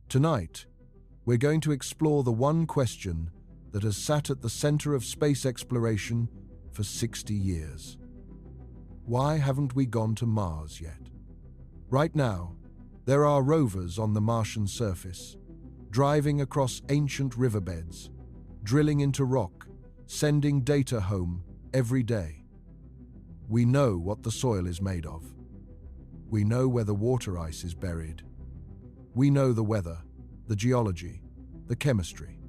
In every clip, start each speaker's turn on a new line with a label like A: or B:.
A: Tonight, we're going to explore the one question that has sat at the center of space exploration for 60 years. Why haven't we gone to Mars yet? Right now, there are rovers on the Martian surface, driving across ancient riverbeds, drilling into rock, sending data home every day. We know what the soil is made of. We know where the water ice is buried. We know the weather, the geology, the chemistry.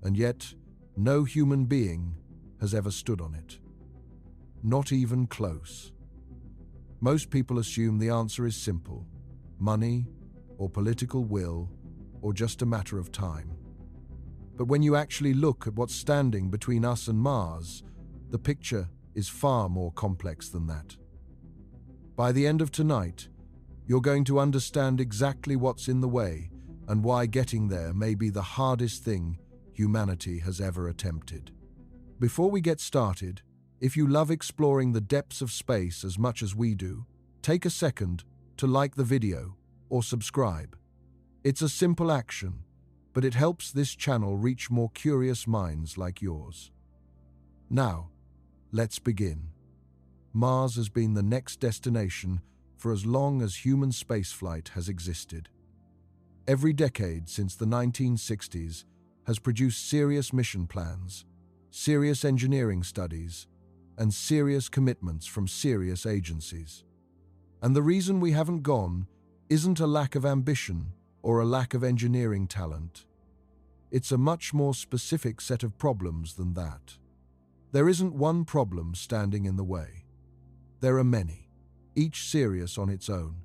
A: And yet, no human being has ever stood on it. Not even close. Most people assume the answer is simple: money, or political will, or just a matter of time. But when you actually look at what's standing between us and Mars, the picture is far more complex than that. By the end of tonight, you're going to understand exactly what's in the way and why getting there may be the hardest thing humanity has ever attempted. Before we get started, if you love exploring the depths of space as much as we do, take a second to like the video or subscribe. It's a simple action, but it helps this channel reach more curious minds like yours. Now, let's begin. Mars has been the next destination for as long as human spaceflight has existed. Every decade since the 1960s has produced serious mission plans, serious engineering studies, and serious commitments from serious agencies. And the reason we haven't gone isn't a lack of ambition or a lack of engineering talent. It's a much more specific set of problems than that. There isn't one problem standing in the way. There are many, each serious on its own,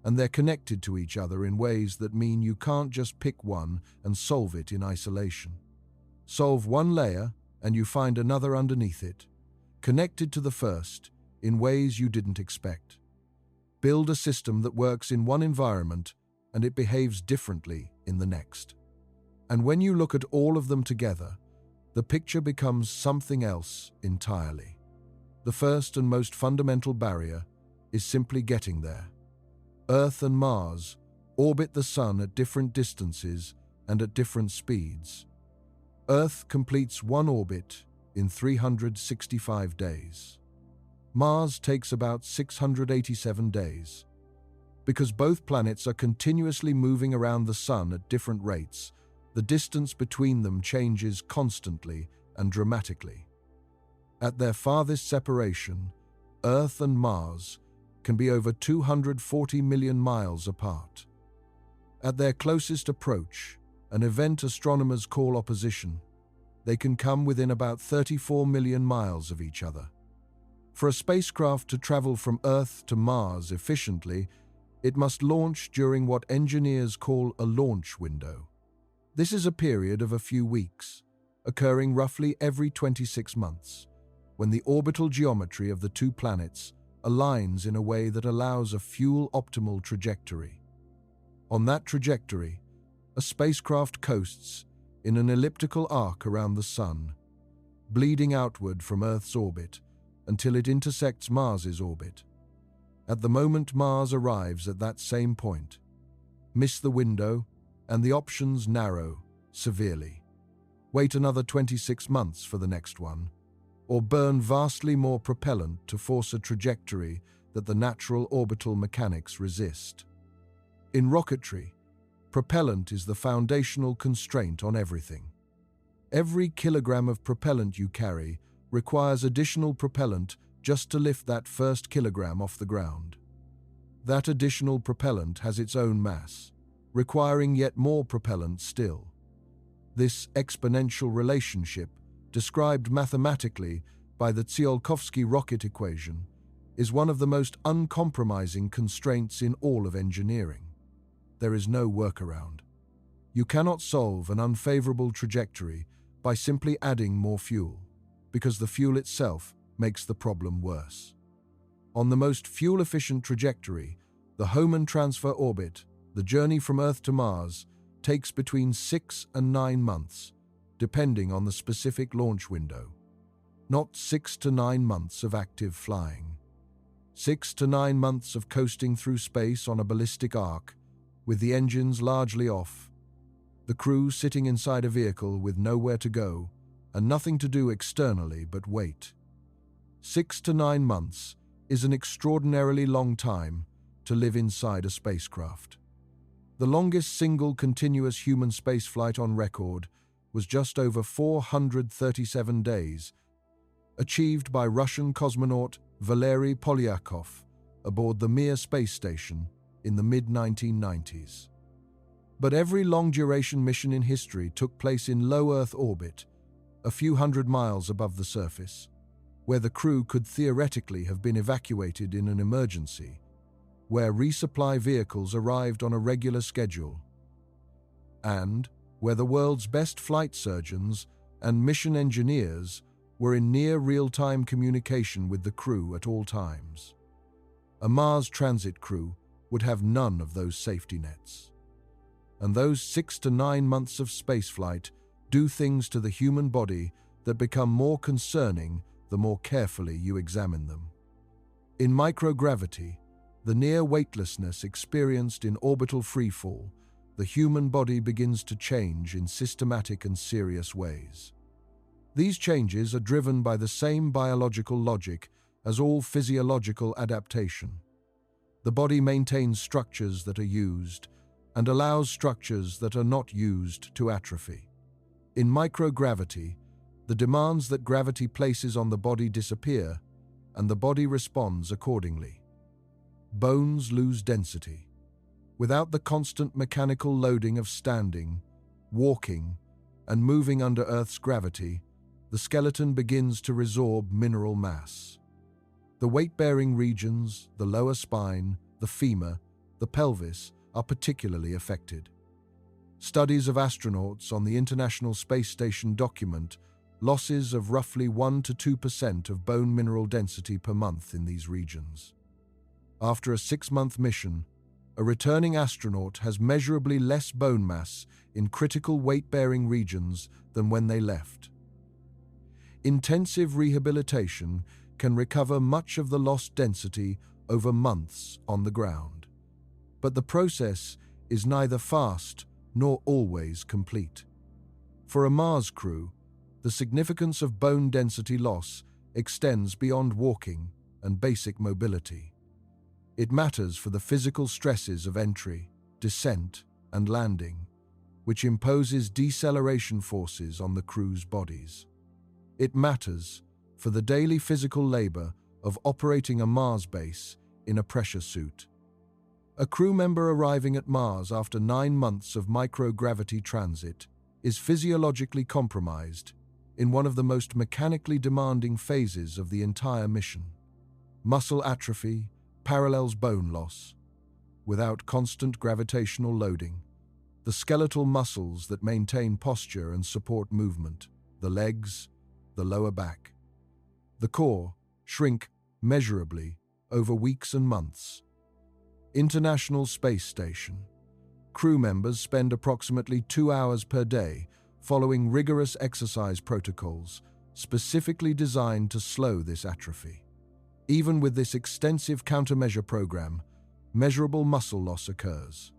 A: and they're connected to each other in ways that mean you can't just pick one and solve it in isolation. Solve one layer and you find another underneath it, connected to the first in ways you didn't expect. Build a system that works in one environment and it behaves differently in the next. And when you look at all of them together, the picture becomes something else entirely. The first and most fundamental barrier is simply getting there. Earth and Mars orbit the Sun at different distances and at different speeds. Earth completes one orbit in 365 days. Mars takes about 687 days. Because both planets are continuously moving around the Sun at different rates, the distance between them changes constantly and dramatically. At their farthest separation, Earth and Mars can be over 240 million miles apart. At their closest approach, an event astronomers call opposition, they can come within about 34 million miles of each other. For a spacecraft to travel from Earth to Mars efficiently, it must launch during what engineers call a launch window. This is a period of a few weeks, occurring roughly every 26 months, when the orbital geometry of the two planets aligns in a way that allows a fuel-optimal trajectory. On that trajectory, a spacecraft coasts in an elliptical arc around the Sun, bleeding outward from Earth's orbit until it intersects Mars's orbit. At the moment Mars arrives at that same point, miss the window and the options narrow severely. Wait another 26 months for the next one, or burn vastly more propellant to force a trajectory that the natural orbital mechanics resist. In rocketry, propellant is the foundational constraint on everything. Every kilogram of propellant you carry requires additional propellant just to lift that first kilogram off the ground. That additional propellant has its own mass, requiring yet more propellant still. This exponential relationship, described mathematically by the Tsiolkovsky rocket equation, is one of the most uncompromising constraints in all of engineering. There is no workaround. You cannot solve an unfavorable trajectory by simply adding more fuel, because the fuel itself makes the problem worse. On the most fuel-efficient trajectory, the Hohmann transfer orbit, the journey from Earth to Mars, takes between 6 and 9 months, depending on the specific launch window. Not 6 to 9 months of active flying. 6 to 9 months of coasting through space on a ballistic arc, with the engines largely off, the crew sitting inside a vehicle with nowhere to go and nothing to do externally but wait. 6 to 9 months is an extraordinarily long time to live inside a spacecraft. The longest single continuous human spaceflight on record was just over 437 days, achieved by Russian cosmonaut Valery Polyakov aboard the Mir space station in the mid-1990s. But every long-duration mission in history took place in low Earth orbit, a few hundred miles above the surface, where the crew could theoretically have been evacuated in an emergency, where resupply vehicles arrived on a regular schedule, and where the world's best flight surgeons and mission engineers were in near real-time communication with the crew at all times. A Mars transit crew would have none of those safety nets. And those 6 to 9 months of spaceflight do things to the human body that become more concerning the more carefully you examine them. In microgravity, the near weightlessness experienced in orbital freefall, the human body begins to change in systematic and serious ways. These changes are driven by the same biological logic as all physiological adaptation. The body maintains structures that are used and allows structures that are not used to atrophy. In microgravity, the demands that gravity places on the body disappear, and the body responds accordingly. Bones lose density. Without the constant mechanical loading of standing, walking, and moving under Earth's gravity, the skeleton begins to resorb mineral mass. The weight-bearing regions, the lower spine, the femur, the pelvis, are particularly affected. Studies of astronauts on the International Space Station document losses of roughly 1 to 2% of bone mineral density per month in these regions. After a 6-month mission, a returning astronaut has measurably less bone mass in critical weight-bearing regions than when they left. Intensive rehabilitation can recover much of the lost density over months on the ground. But the process is neither fast nor always complete. For a Mars crew, the significance of bone density loss extends beyond walking and basic mobility. It matters for the physical stresses of entry, descent, and landing, which imposes deceleration forces on the crew's bodies. It matters for the daily physical labor of operating a Mars base in a pressure suit. A crew member arriving at Mars after 9 months of microgravity transit is physiologically compromised in one of the most mechanically demanding phases of the entire mission. Muscle atrophy parallels bone loss. Without constant gravitational loading, the skeletal muscles that maintain posture and support movement, the legs, the lower back, the core, shrink measurably over weeks and months. International Space Station. Crew members spend approximately 2 hours per day following rigorous exercise protocols specifically designed to slow this atrophy. Even with this extensive countermeasure program, measurable muscle loss occurs.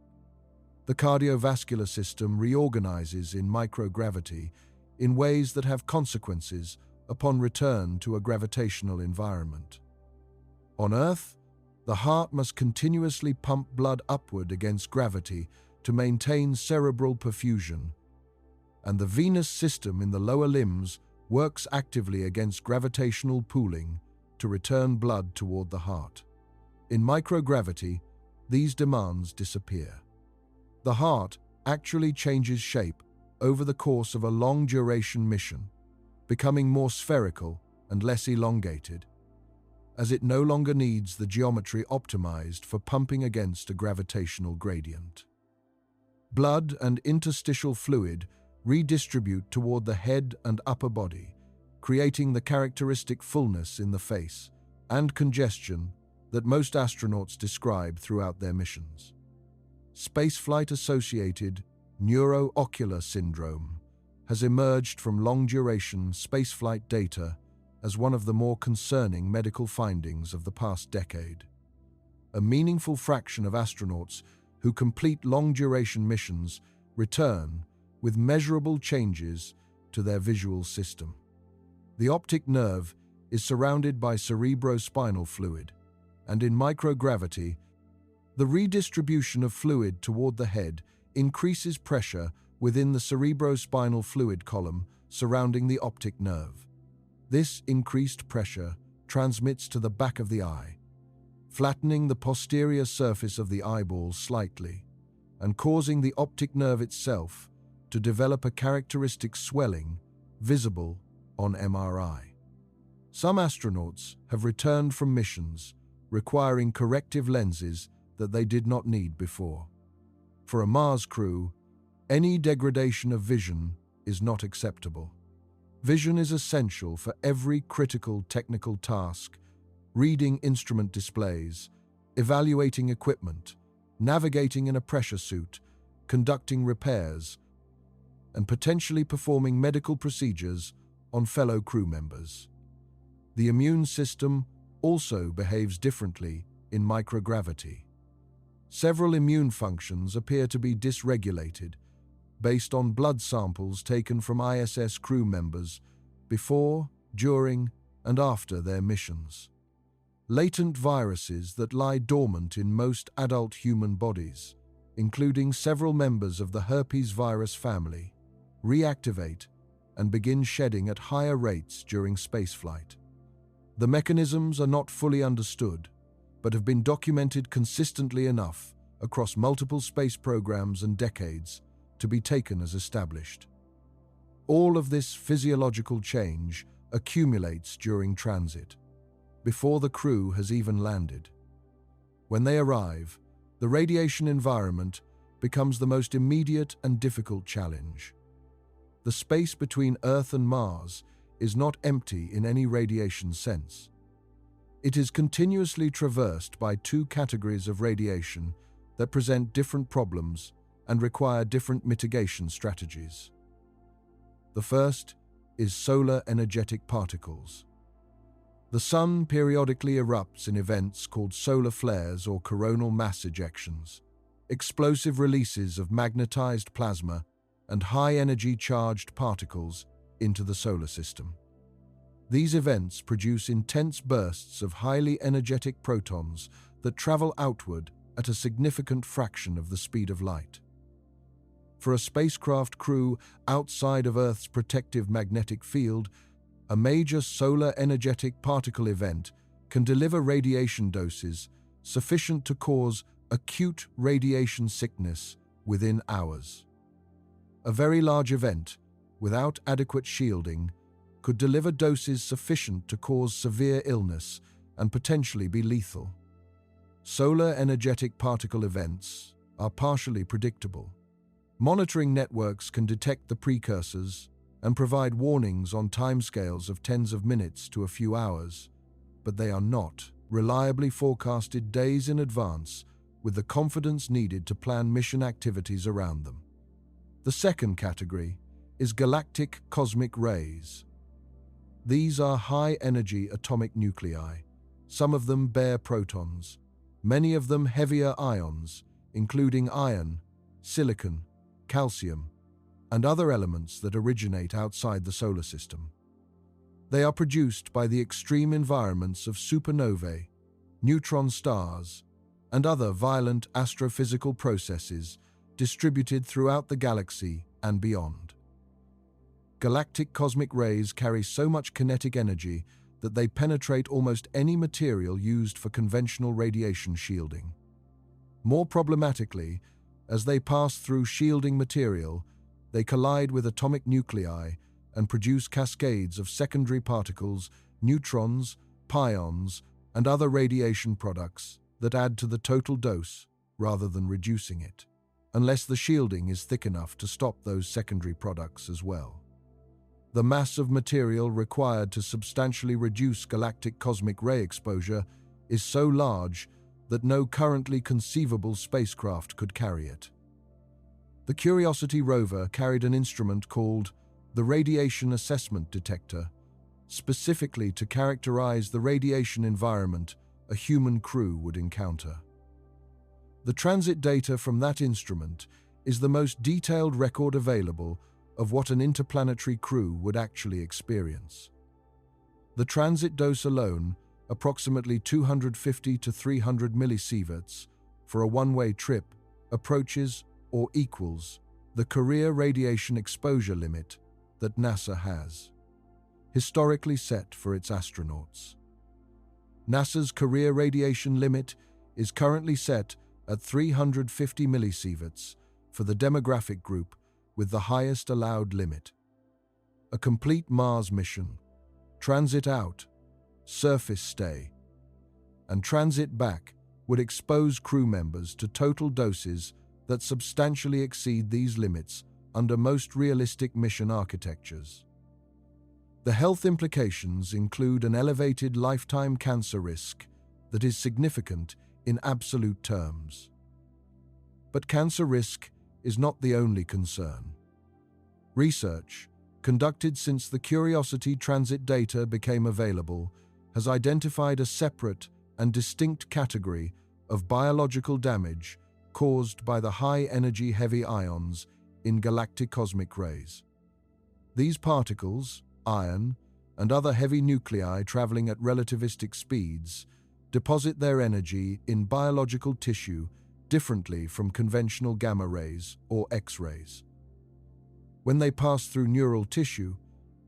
A: The cardiovascular system reorganizes in microgravity in ways that have consequences upon return to a gravitational environment. On Earth, the heart must continuously pump blood upward against gravity to maintain cerebral perfusion, and the venous system in the lower limbs works actively against gravitational pooling to return blood toward the heart. In microgravity, these demands disappear. The heart actually changes shape over the course of a long-duration mission, becoming more spherical and less elongated, as it no longer needs the geometry optimized for pumping against a gravitational gradient. Blood and interstitial fluid redistribute toward the head and upper body, creating the characteristic fullness in the face and congestion that most astronauts describe throughout their missions. Spaceflight-associated neuroocular syndrome has emerged from long-duration spaceflight data as one of the more concerning medical findings of the past decade. A meaningful fraction of astronauts who complete long-duration missions return with measurable changes to their visual system. The optic nerve is surrounded by cerebrospinal fluid, and in microgravity, the redistribution of fluid toward the head increases pressure within the cerebrospinal fluid column surrounding the optic nerve. This increased pressure transmits to the back of the eye, flattening the posterior surface of the eyeball slightly and causing the optic nerve itself to develop a characteristic swelling visible on MRI. Some astronauts have returned from missions requiring corrective lenses that they did not need before. For a Mars crew, any degradation of vision is not acceptable. Vision is essential for every critical technical task: reading instrument displays, evaluating equipment, navigating in a pressure suit, conducting repairs, and potentially performing medical procedures on fellow crew members. The immune system also behaves differently in microgravity. Several immune functions appear to be dysregulated based on blood samples taken from ISS crew members before, during, and after their missions. Latent viruses that lie dormant in most adult human bodies, including several members of the herpes virus family, reactivate and begin shedding at higher rates during spaceflight. The mechanisms are not fully understood, but have been documented consistently enough across multiple space programs and decades to be taken as established. All of this physiological change accumulates during transit, before the crew has even landed. When they arrive, the radiation environment becomes the most immediate and difficult challenge. The space between Earth and Mars is not empty in any radiation sense. It is continuously traversed by two categories of radiation that present different problems and require different mitigation strategies. The first is solar energetic particles. The Sun periodically erupts in events called solar flares or coronal mass ejections, explosive releases of magnetized plasma and high-energy charged particles into the solar system. These events produce intense bursts of highly energetic protons that travel outward at a significant fraction of the speed of light. For a spacecraft crew outside of Earth's protective magnetic field, a major solar energetic particle event can deliver radiation doses sufficient to cause acute radiation sickness within hours. A very large event, without adequate shielding, could deliver doses sufficient to cause severe illness and potentially be lethal. Solar energetic particle events are partially predictable. Monitoring networks can detect the precursors and provide warnings on timescales of tens of minutes to a few hours, but they are not reliably forecasted days in advance with the confidence needed to plan mission activities around them. The second category is galactic cosmic rays. These are high-energy atomic nuclei. Some of them bear protons, many of them heavier ions, including iron, silicon, calcium, and other elements that originate outside the solar system. They are produced by the extreme environments of supernovae, neutron stars, and other violent astrophysical processes distributed throughout the galaxy and beyond. Galactic cosmic rays carry so much kinetic energy that they penetrate almost any material used for conventional radiation shielding. More problematically, as they pass through shielding material, they collide with atomic nuclei and produce cascades of secondary particles, neutrons, pions, and other radiation products that add to the total dose rather than reducing it, unless the shielding is thick enough to stop those secondary products as well. The mass of material required to substantially reduce galactic cosmic ray exposure is so large that no currently conceivable spacecraft could carry it. The Curiosity rover carried an instrument called the Radiation Assessment Detector, specifically to characterize the radiation environment a human crew would encounter. The transit data from that instrument is the most detailed record available of what an interplanetary crew would actually experience. The transit dose alone, approximately 250 to 300 millisieverts for a one-way trip, approaches or equals the career radiation exposure limit that NASA has, historically set for its astronauts. NASA's career radiation limit is currently set at 350 millisieverts for the demographic group with the highest allowed limit. A complete Mars mission, transit out, surface stay, and transit back would expose crew members to total doses that substantially exceed these limits under most realistic mission architectures. The health implications include an elevated lifetime cancer risk that is significant in absolute terms. But cancer risk is not the only concern. Research, conducted since the Curiosity transit data became available, has identified a separate and distinct category of biological damage caused by the high-energy heavy ions in galactic cosmic rays. These particles, iron, and other heavy nuclei traveling at relativistic speeds, deposit their energy in biological tissue differently from conventional gamma rays or X-rays. When they pass through neural tissue,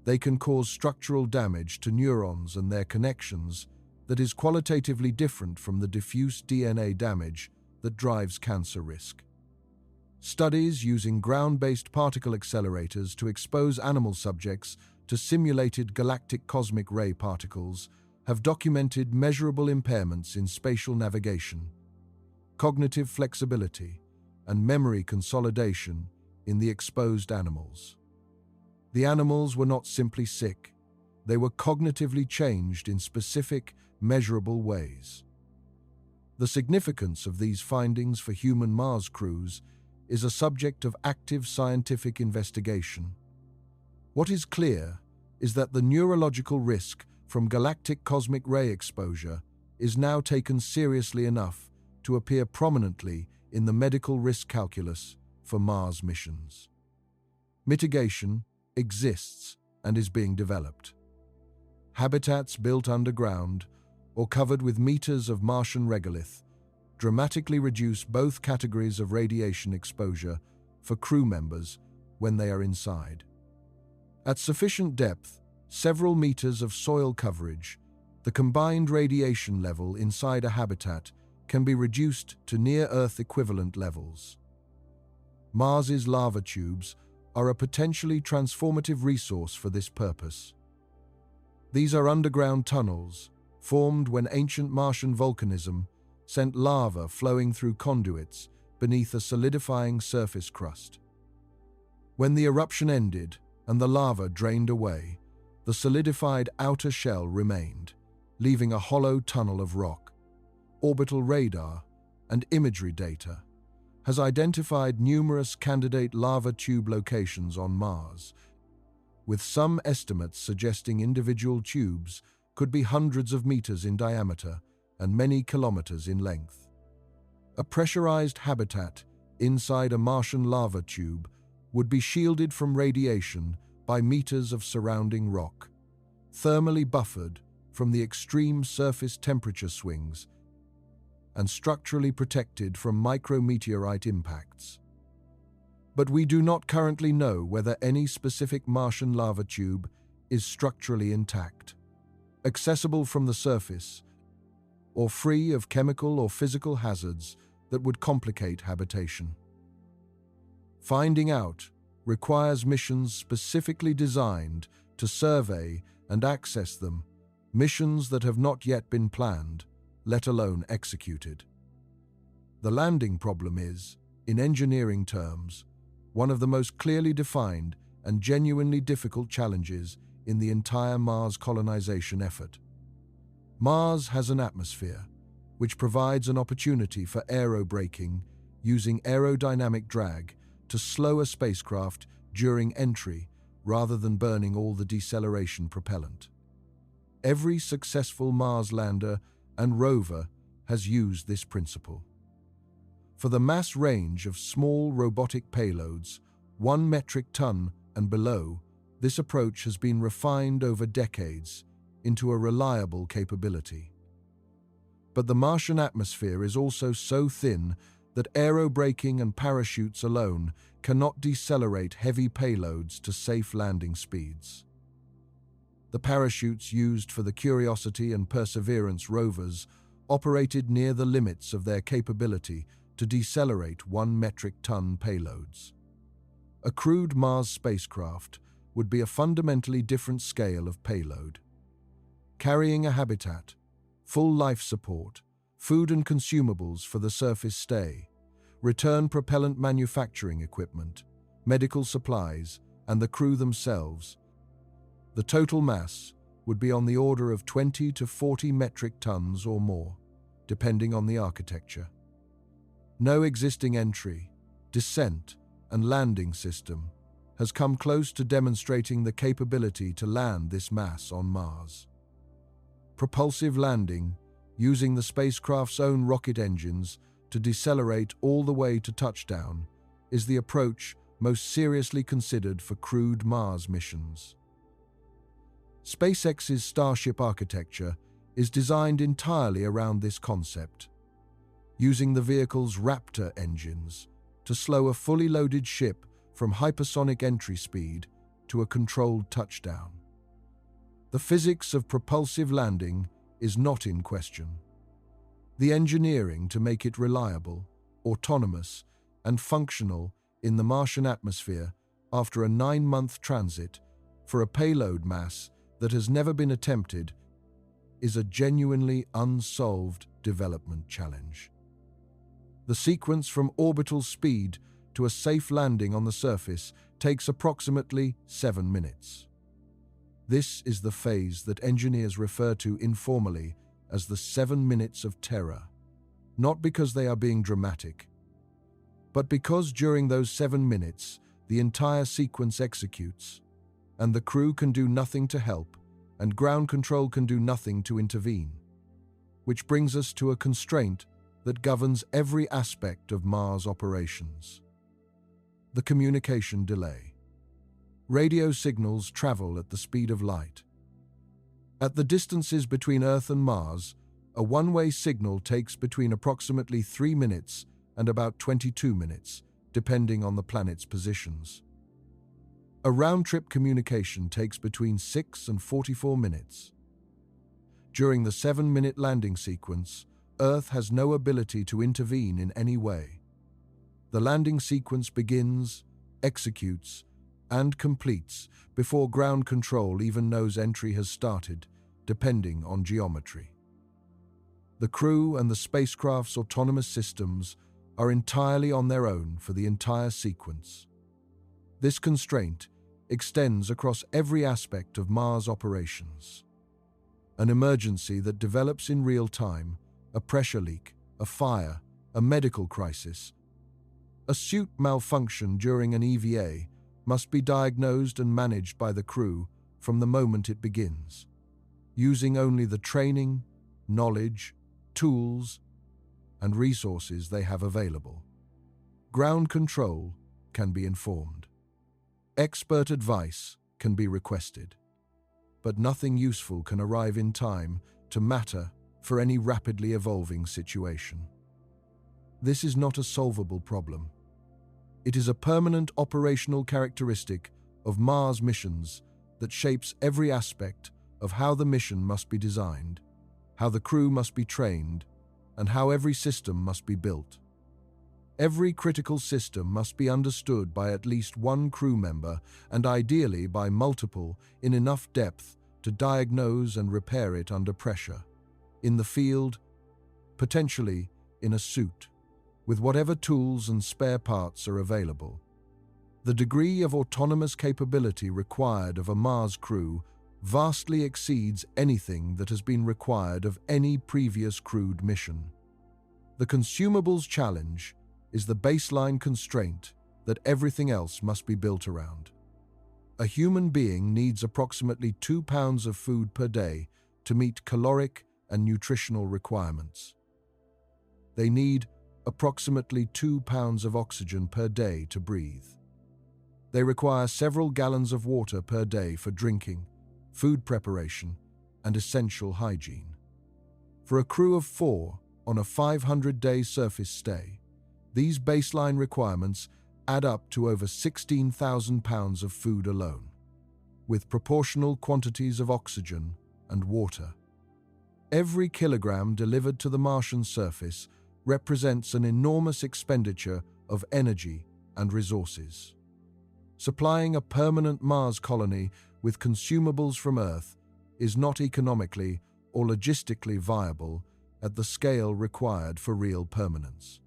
A: they can cause structural damage to neurons and their connections that is qualitatively different from the diffuse DNA damage that drives cancer risk. Studies using ground-based particle accelerators to expose animal subjects to simulated galactic cosmic ray particles have documented measurable impairments in spatial navigation, cognitive flexibility, and memory consolidation in the exposed animals. The animals were not simply sick, they were cognitively changed in specific, measurable ways. The significance of these findings for human Mars crews is a subject of active scientific investigation. What is clear is that the neurological risk from galactic cosmic ray exposure is now taken seriously enough to appear prominently in the medical risk calculus for Mars missions. Mitigation exists and is being developed. Habitats built underground or covered with meters of Martian regolith dramatically reduce both categories of radiation exposure for crew members when they are inside. At sufficient depth, several meters of soil coverage, the combined radiation level inside a habitat can be reduced to near-Earth equivalent levels. Mars's lava tubes are a potentially transformative resource for this purpose. These are underground tunnels formed when ancient Martian volcanism sent lava flowing through conduits beneath a solidifying surface crust. When the eruption ended and the lava drained away, the solidified outer shell remained, leaving a hollow tunnel of rock. Orbital radar and imagery data has identified numerous candidate lava tube locations on Mars, with some estimates suggesting individual tubes could be hundreds of meters in diameter and many kilometers in length. A pressurized habitat inside a Martian lava tube would be shielded from radiation by meters of surrounding rock, thermally buffered from the extreme surface temperature swings, and structurally protected from micrometeorite impacts. But we do not currently know whether any specific Martian lava tube is structurally intact, accessible from the surface, or free of chemical or physical hazards that would complicate habitation. Finding out requires missions specifically designed to survey and access them, missions that have not yet been planned, let alone executed. The landing problem is, in engineering terms, one of the most clearly defined and genuinely difficult challenges in the entire Mars colonization effort. Mars has an atmosphere, which provides an opportunity for aerobraking using aerodynamic drag to slow a spacecraft during entry rather than burning all the deceleration propellant. Every successful Mars lander and rover has used this principle. For the mass range of small robotic payloads, 1 metric ton and below, this approach has been refined over decades into a reliable capability. But the Martian atmosphere is also so thin that aerobraking and parachutes alone cannot decelerate heavy payloads to safe landing speeds. The parachutes used for the Curiosity and Perseverance rovers operated near the limits of their capability to decelerate 1 metric ton payloads. A crewed Mars spacecraft would be a fundamentally different scale of payload. Carrying a habitat, full life support, food and consumables for the surface stay, return propellant manufacturing equipment, medical supplies, and the crew themselves, the total mass would be on the order of 20 to 40 metric tons or more, depending on the architecture. No existing entry, descent, and landing system has come close to demonstrating the capability to land this mass on Mars. Propulsive landing, using the spacecraft's own rocket engines to decelerate all the way to touchdown, is the approach most seriously considered for crewed Mars missions. SpaceX's Starship architecture is designed entirely around this concept, using the vehicle's Raptor engines to slow a fully loaded ship from hypersonic entry speed to a controlled touchdown. The physics of propulsive landing is not in question. The engineering to make it reliable, autonomous, and functional in the Martian atmosphere after a 9-month transit for a payload mass that has never been attempted is a genuinely unsolved development challenge. The sequence from orbital speed to a safe landing on the surface takes approximately 7 minutes. This is the phase that engineers refer to informally as the 7 minutes of terror, not because they are being dramatic, but because during those 7 minutes the entire sequence executes, and the crew can do nothing to help, and ground control can do nothing to intervene. Which brings us to a constraint that governs every aspect of Mars operations: the communication delay. Radio signals travel at the speed of light. At the distances between Earth and Mars, a one-way signal takes between approximately 3 minutes and about 22 minutes, depending on the planet's positions. A round-trip communication takes between 6 and 44 minutes. During the 7-minute landing sequence, Earth has no ability to intervene in any way. The landing sequence begins, executes, and completes before ground control even knows entry has started, depending on geometry. The crew and the spacecraft's autonomous systems are entirely on their own for the entire sequence. This constraint extends across every aspect of Mars operations. An emergency that develops in real time, a pressure leak, a fire, a medical crisis, a suit malfunction during an EVA, must be diagnosed and managed by the crew from the moment it begins, using only the training, knowledge, tools, and resources they have available. Ground control can be informed. Expert advice can be requested, but nothing useful can arrive in time to matter for any rapidly evolving situation. This is not a solvable problem. It is a permanent operational characteristic of Mars missions that shapes every aspect of how the mission must be designed, how the crew must be trained, and how every system must be built. Every critical system must be understood by at least one crew member, and ideally by multiple, in enough depth to diagnose and repair it under pressure, in the field, potentially in a suit, with whatever tools and spare parts are available. The degree of autonomous capability required of a Mars crew vastly exceeds anything that has been required of any previous crewed mission. The consumables challenge is the baseline constraint that everything else must be built around. A human being needs approximately 2 pounds of food per day to meet caloric and nutritional requirements. They need approximately 2 pounds of oxygen per day to breathe. They require several gallons of water per day for drinking, food preparation, and essential hygiene. For a crew of 4 on a 500-day surface stay, these baseline requirements add up to over 16,000 pounds of food alone, with proportional quantities of oxygen and water. Every kilogram delivered to the Martian surface represents an enormous expenditure of energy and resources. Supplying a permanent Mars colony with consumables from Earth is not economically or logistically viable at the scale required for real permanence.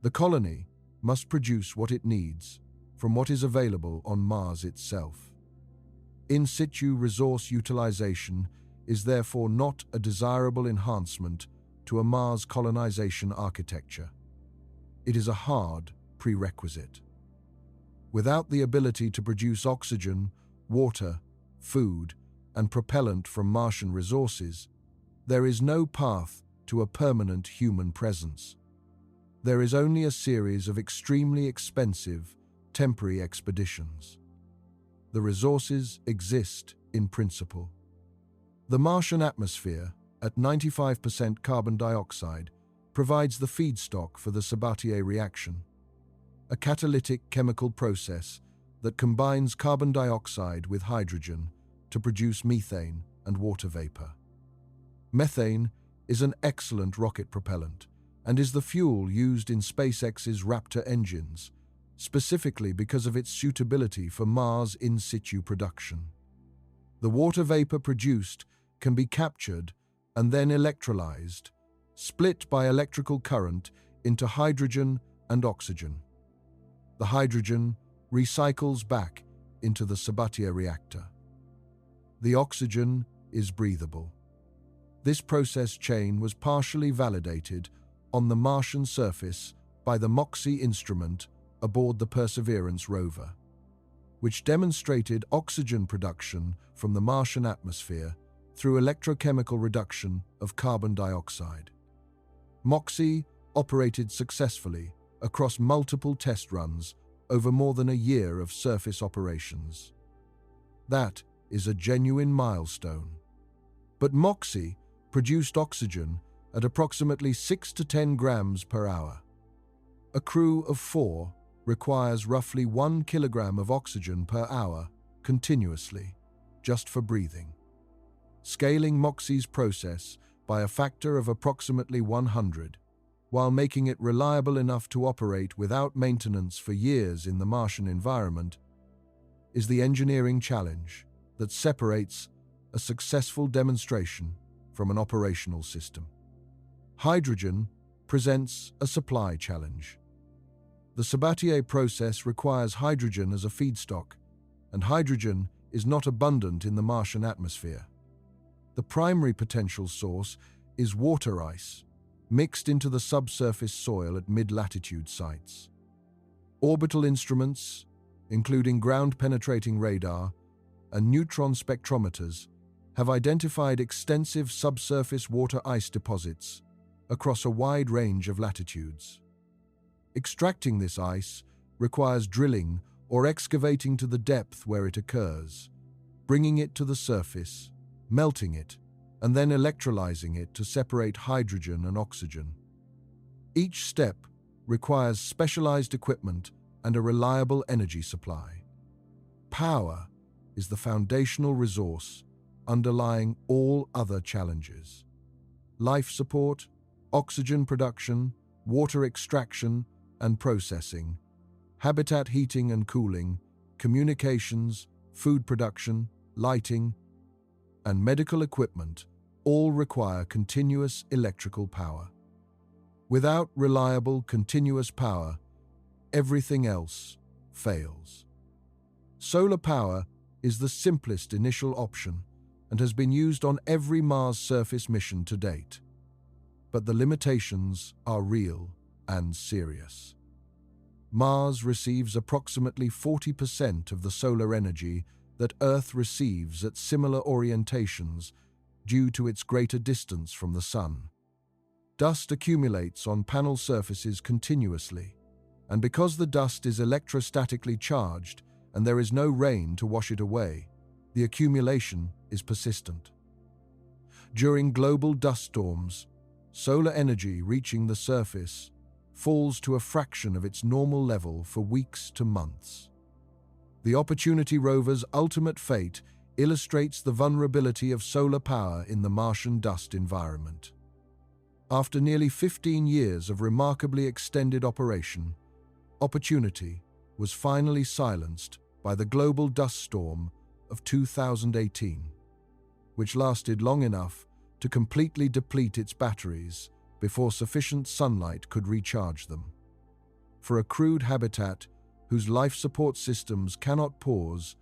A: The colony must produce what it needs from what is available on Mars itself. In situ resource utilization is therefore not a desirable enhancement to a Mars colonization architecture. It is a hard prerequisite. Without the ability to produce oxygen, water, food, and propellant from Martian resources, there is no path to a permanent human presence. There is only a series of extremely expensive, temporary expeditions. The resources exist in principle. The Martian atmosphere, at 95% carbon dioxide, provides the feedstock for the Sabatier reaction, a catalytic chemical process that combines carbon dioxide with hydrogen to produce methane and water vapor. Methane is an excellent rocket propellant and is the fuel used in SpaceX's Raptor engines, specifically because of its suitability for Mars in situ production. The water vapor produced can be captured and then electrolyzed, split by electrical current into hydrogen and oxygen. The hydrogen recycles back into the Sabatier reactor. The oxygen is breathable. This process chain was partially validated on the Martian surface by the MOXIE instrument aboard the Perseverance rover, which demonstrated oxygen production from the Martian atmosphere through electrochemical reduction of carbon dioxide. MOXIE operated successfully across multiple test runs over more than a year of surface operations. That is a genuine milestone. But MOXIE produced oxygen at approximately 6 to 10 grams per hour. A crew of 4 requires roughly 1 kilogram of oxygen per hour continuously, just for breathing. Scaling MOXIE's process by a factor of approximately 100, while making it reliable enough to operate without maintenance for years in the Martian environment, is the engineering challenge that separates a successful demonstration from an operational system. Hydrogen presents a supply challenge. The Sabatier process requires hydrogen as a feedstock, and hydrogen is not abundant in the Martian atmosphere. The primary potential source is water ice, mixed into the subsurface soil at mid-latitude sites. Orbital instruments, including ground-penetrating radar and neutron spectrometers, have identified extensive subsurface water ice deposits across a wide range of latitudes. Extracting this ice requires drilling or excavating to the depth where it occurs, bringing it to the surface, melting it, and then electrolyzing it to separate hydrogen and oxygen. Each step requires specialized equipment and a reliable energy supply. Power is the foundational resource underlying all other challenges. Life support, oxygen production, water extraction and processing, habitat heating and cooling, communications, food production, lighting, and medical equipment all require continuous electrical power. Without reliable, continuous power, everything else fails. Solar power is the simplest initial option and has been used on every Mars surface mission to date. But the limitations are real and serious. Mars receives approximately 40% of the solar energy that Earth receives at similar orientations due to its greater distance from the Sun. Dust accumulates on panel surfaces continuously, and because the dust is electrostatically charged and there is no rain to wash it away, the accumulation is persistent. During global dust storms, solar energy reaching the surface falls to a fraction of its normal level for weeks to months. The Opportunity rover's ultimate fate illustrates the vulnerability of solar power in the Martian dust environment. After nearly 15 years of remarkably extended operation, Opportunity was finally silenced by the global dust storm of 2018, which lasted long enough to completely deplete its batteries before sufficient sunlight could recharge them. For a crewed habitat whose life support systems cannot pause,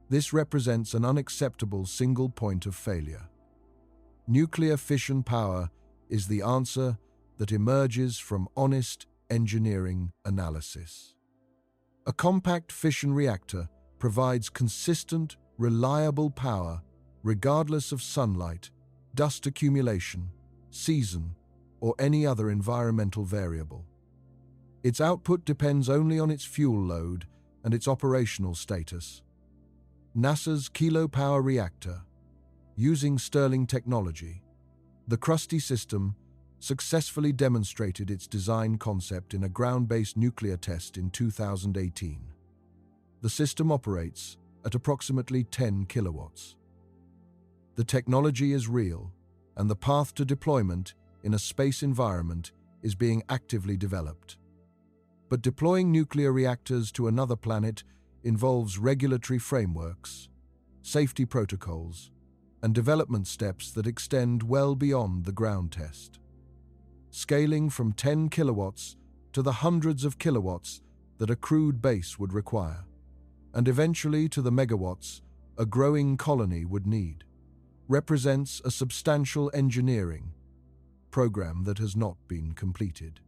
A: this represents an unacceptable single point of failure. Nuclear fission power is the answer that emerges from honest engineering analysis. A compact fission reactor provides consistent, reliable power regardless of sunlight, dust accumulation, season, or any other environmental variable. Its output depends only on its fuel load and its operational status. NASA's Kilo Power Reactor, using Stirling technology, the Krusty system successfully demonstrated its design concept in a ground-based nuclear test in 2018. The system operates at approximately 10 kilowatts. The technology is real, and the path to deployment in a space environment is being actively developed. But deploying nuclear reactors to another planet involves regulatory frameworks, safety protocols, and development steps that extend well beyond the ground test. Scaling from 10 kilowatts to the hundreds of kilowatts that a crewed base would require, and eventually to the megawatts a growing colony would need, represents a substantial engineering program that has not been completed.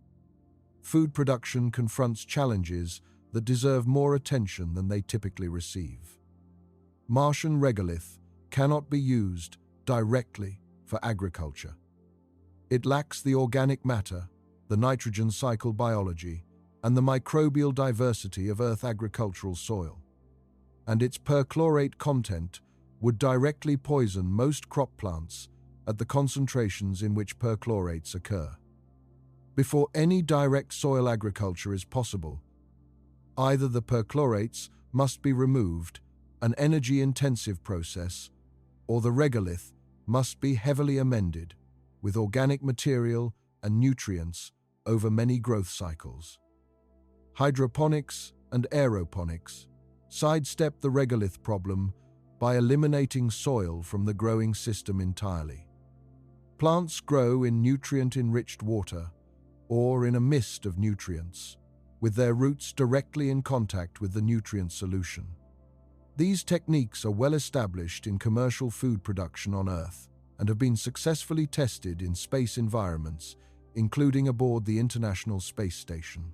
A: Food production confronts challenges that deserve more attention than they typically receive. Martian regolith cannot be used directly for agriculture. It lacks the organic matter, the nitrogen cycle biology, and the microbial diversity of Earth agricultural soil. And its perchlorate content would directly poison most crop plants at the concentrations in which perchlorates occur. Before any direct soil agriculture is possible, either the perchlorates must be removed, an energy-intensive process, or the regolith must be heavily amended with organic material and nutrients over many growth cycles. Hydroponics and aeroponics sidestep the regolith problem by eliminating soil from the growing system entirely. Plants grow in nutrient-enriched water or in a mist of nutrients, with their roots directly in contact with the nutrient solution. These techniques are well established in commercial food production on Earth and have been successfully tested in space environments, including aboard the International Space Station.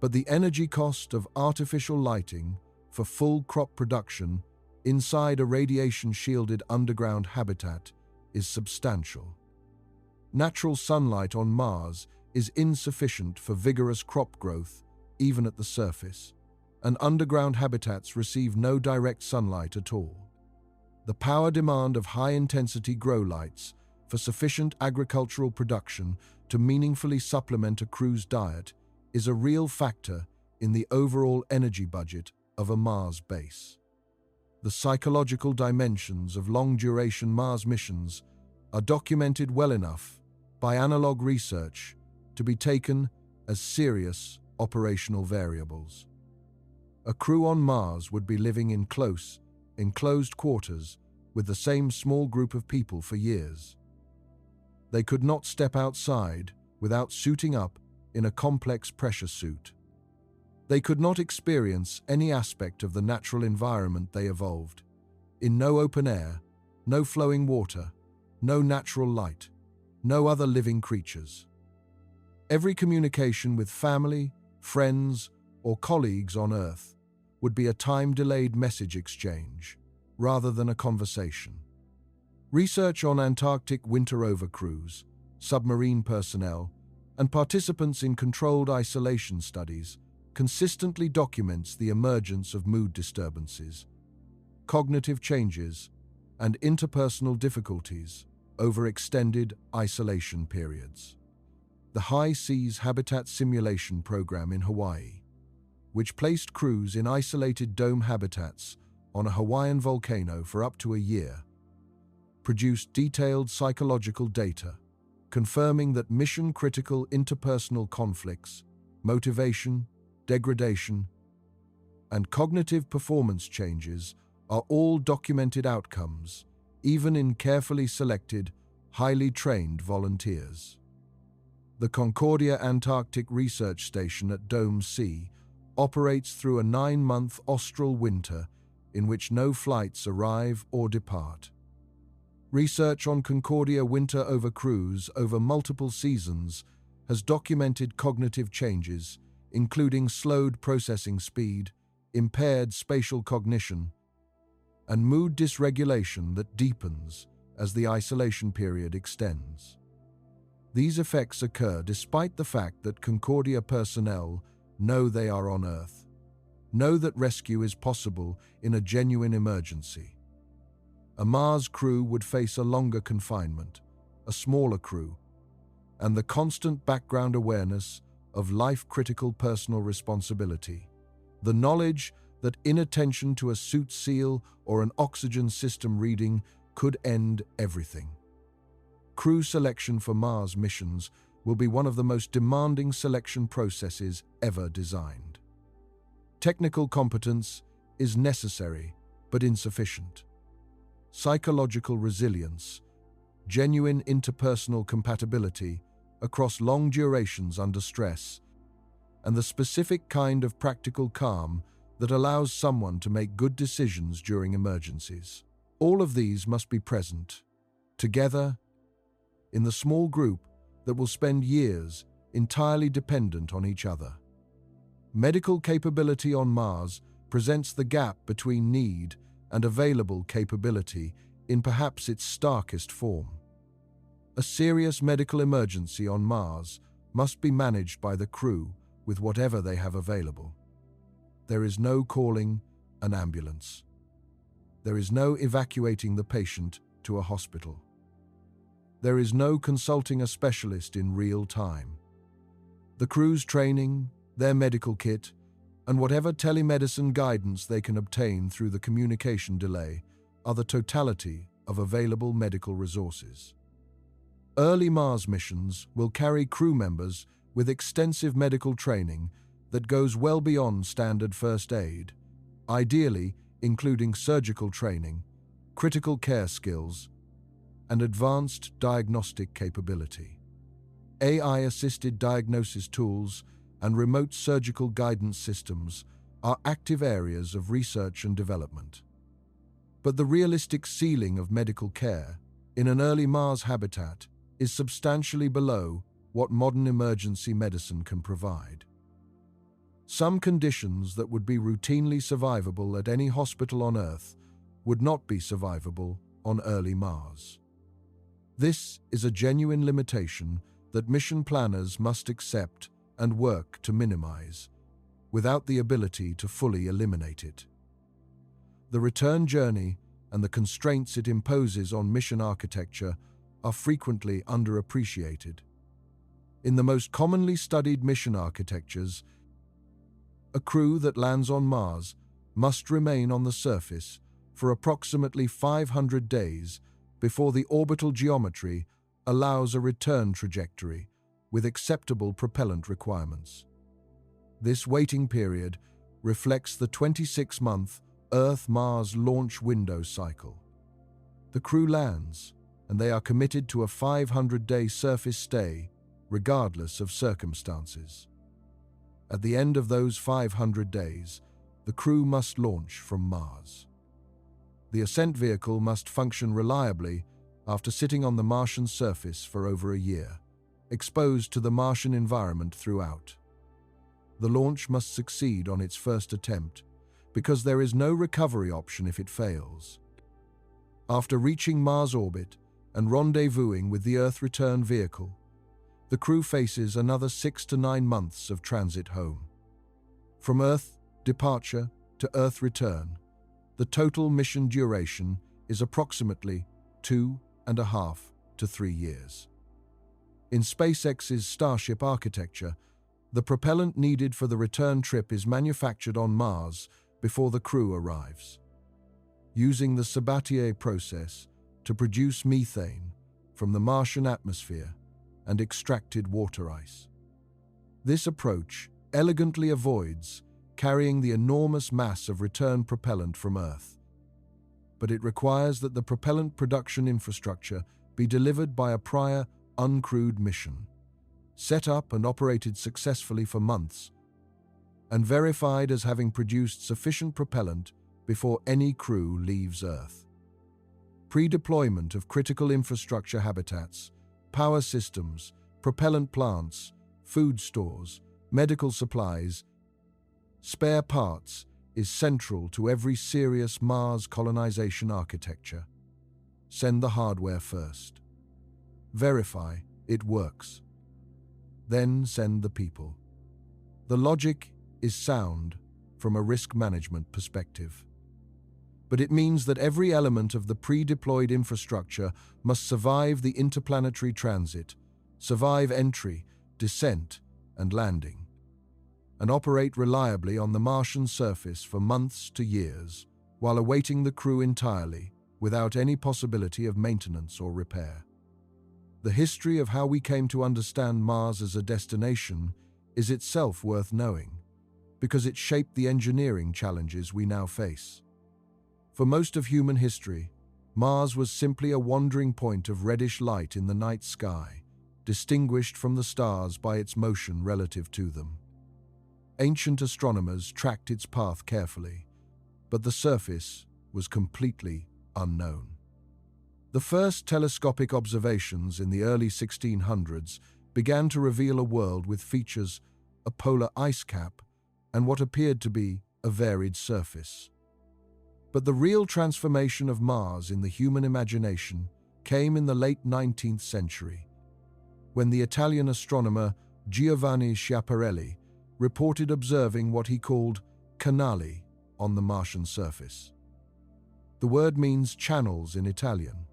A: But the energy cost of artificial lighting for full crop production inside a radiation-shielded underground habitat is substantial. Natural sunlight on Mars is insufficient for vigorous crop growth, even at the surface, and underground habitats receive no direct sunlight at all. The power demand of high-intensity grow lights for sufficient agricultural production to meaningfully supplement a crew's diet is a real factor in the overall energy budget of a Mars base. The psychological dimensions of long-duration Mars missions are documented well enough by analog research to be taken as serious operational variables. A crew on Mars would be living in close, enclosed quarters with the same small group of people for years. They could not step outside without suiting up in a complex pressure suit. They could not experience any aspect of the natural environment they evolved. In no open air, no flowing water, no natural light, no other living creatures. Every communication with family, friends, or colleagues on Earth would be a time-delayed message exchange, rather than a conversation. Research on Antarctic winter overcrews submarine personnel, and participants in controlled isolation studies consistently documents the emergence of mood disturbances, cognitive changes, and interpersonal difficulties over extended isolation periods. The High Seas Habitat Simulation Program in Hawaii, which placed crews in isolated dome habitats on a Hawaiian volcano for up to a year, produced detailed psychological data confirming that mission-critical interpersonal conflicts, motivation, degradation, and cognitive performance changes are all documented outcomes, even in carefully selected, highly trained volunteers. The Concordia Antarctic Research Station at Dome C operates through a 9-month austral winter in which no flights arrive or depart. Research on Concordia winter cruise over multiple seasons has documented cognitive changes, including slowed processing speed, impaired spatial cognition, and mood dysregulation that deepens as the isolation period extends. These effects occur despite the fact that Concordia personnel know they are on Earth, know that rescue is possible in a genuine emergency. A Mars crew would face a longer confinement, a smaller crew, and the constant background awareness of life-critical personal responsibility. The knowledge that inattention to a suit seal or an oxygen system reading could end everything. Crew selection for Mars missions will be one of the most demanding selection processes ever designed. Technical competence is necessary but insufficient. Psychological resilience, genuine interpersonal compatibility across long durations under stress, and the specific kind of practical calm that allows someone to make good decisions during emergencies. All of these must be present, together, in the small group that will spend years entirely dependent on each other. Medical capability on Mars presents the gap between need and available capability in perhaps its starkest form. A serious medical emergency on Mars must be managed by the crew with whatever they have available. There is no calling an ambulance. There is no evacuating the patient to a hospital. There is no consulting a specialist in real time. The crew's training, their medical kit, and whatever telemedicine guidance they can obtain through the communication delay are the totality of available medical resources. Early Mars missions will carry crew members with extensive medical training that goes well beyond standard first aid, ideally including surgical training, critical care skills, and advanced diagnostic capability. AI-assisted diagnosis tools and remote surgical guidance systems are active areas of research and development. But the realistic ceiling of medical care in an early Mars habitat is substantially below what modern emergency medicine can provide. Some conditions that would be routinely survivable at any hospital on Earth would not be survivable on early Mars. This is a genuine limitation that mission planners must accept and work to minimize, without the ability to fully eliminate it. The return journey and the constraints it imposes on mission architecture are frequently underappreciated. In the most commonly studied mission architectures, a crew that lands on Mars must remain on the surface for approximately 500 days before the orbital geometry allows a return trajectory with acceptable propellant requirements. This waiting period reflects the 26-month Earth-Mars launch window cycle. The crew lands, and they are committed to a 500-day surface stay, regardless of circumstances. At the end of those 500 days, the crew must launch from Mars. The ascent vehicle must function reliably after sitting on the Martian surface for over a year, exposed to the Martian environment throughout. The launch must succeed on its first attempt, because there is no recovery option if it fails. After reaching Mars orbit, and rendezvousing with the Earth return vehicle, the crew faces another 6 to 9 months of transit home. From Earth departure to Earth return, the total mission duration is approximately 2.5 to 3 years. In SpaceX's Starship architecture, the propellant needed for the return trip is manufactured on Mars before the crew arrives. Using the Sabatier process to produce methane from the Martian atmosphere and extracted water ice. This approach elegantly avoids carrying the enormous mass of return propellant from Earth, but it requires that the propellant production infrastructure be delivered by a prior uncrewed mission, set up and operated successfully for months, and verified as having produced sufficient propellant before any crew leaves Earth. Pre-deployment of critical infrastructure habitats, power systems, propellant plants, food stores, medical supplies, spare parts is central to every serious Mars colonization architecture. Send the hardware first. Verify it works. Then send the people. The logic is sound from a risk management perspective. But it means that every element of the pre-deployed infrastructure must survive the interplanetary transit, survive entry, descent, and landing, and operate reliably on the Martian surface for months to years, while awaiting the crew entirely, without any possibility of maintenance or repair. The history of how we came to understand Mars as a destination is itself worth knowing, because it shaped the engineering challenges we now face. For most of human history, Mars was simply a wandering point of reddish light in the night sky, distinguished from the stars by its motion relative to them. Ancient astronomers tracked its path carefully, but the surface was completely unknown. The first telescopic observations in the early 1600s began to reveal a world with features, a polar ice cap, and what appeared to be a varied surface. But the real transformation of Mars in the human imagination came in the late 19th century, when the Italian astronomer Giovanni Schiaparelli reported observing what he called canali on the Martian surface. The word means channels in Italian,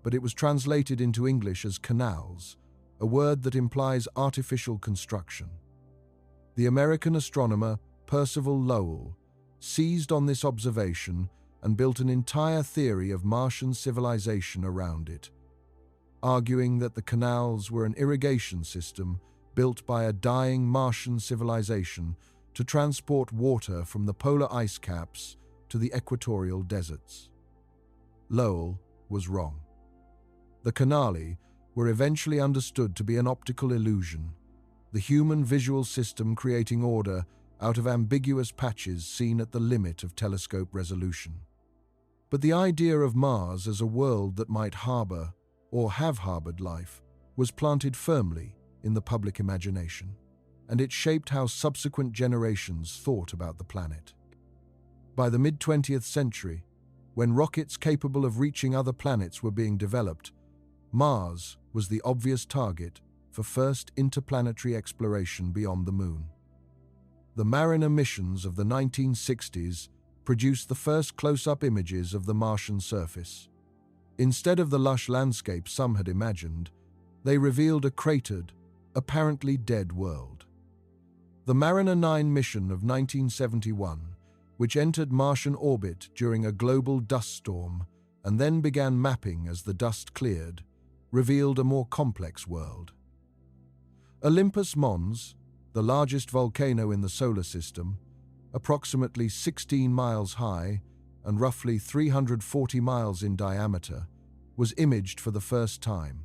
A: but it was translated into English as canals, a word that implies artificial construction. The American astronomer Percival Lowell seized on this observation and built an entire theory of Martian civilization around it, arguing that the canals were an irrigation system built by a dying Martian civilization to transport water from the polar ice caps to the equatorial deserts. Lowell was wrong. The canali were eventually understood to be an optical illusion, the human visual system creating order out of ambiguous patches seen at the limit of telescope resolution. But the idea of Mars as a world that might harbor, or have harbored life, was planted firmly in the public imagination, and it shaped how subsequent generations thought about the planet. By the mid-20th century, when rockets capable of reaching other planets were being developed, Mars was the obvious target for first interplanetary exploration beyond the Moon. The Mariner missions of the 1960s produced the first close-up images of the Martian surface. Instead of the lush landscape some had imagined, they revealed a cratered, apparently dead world. The Mariner 9 mission of 1971, which entered Martian orbit during a global dust storm and then began mapping as the dust cleared, revealed a more complex world. Olympus Mons, the largest volcano in the solar system, approximately 16 miles high and roughly 340 miles in diameter, was imaged for the first time.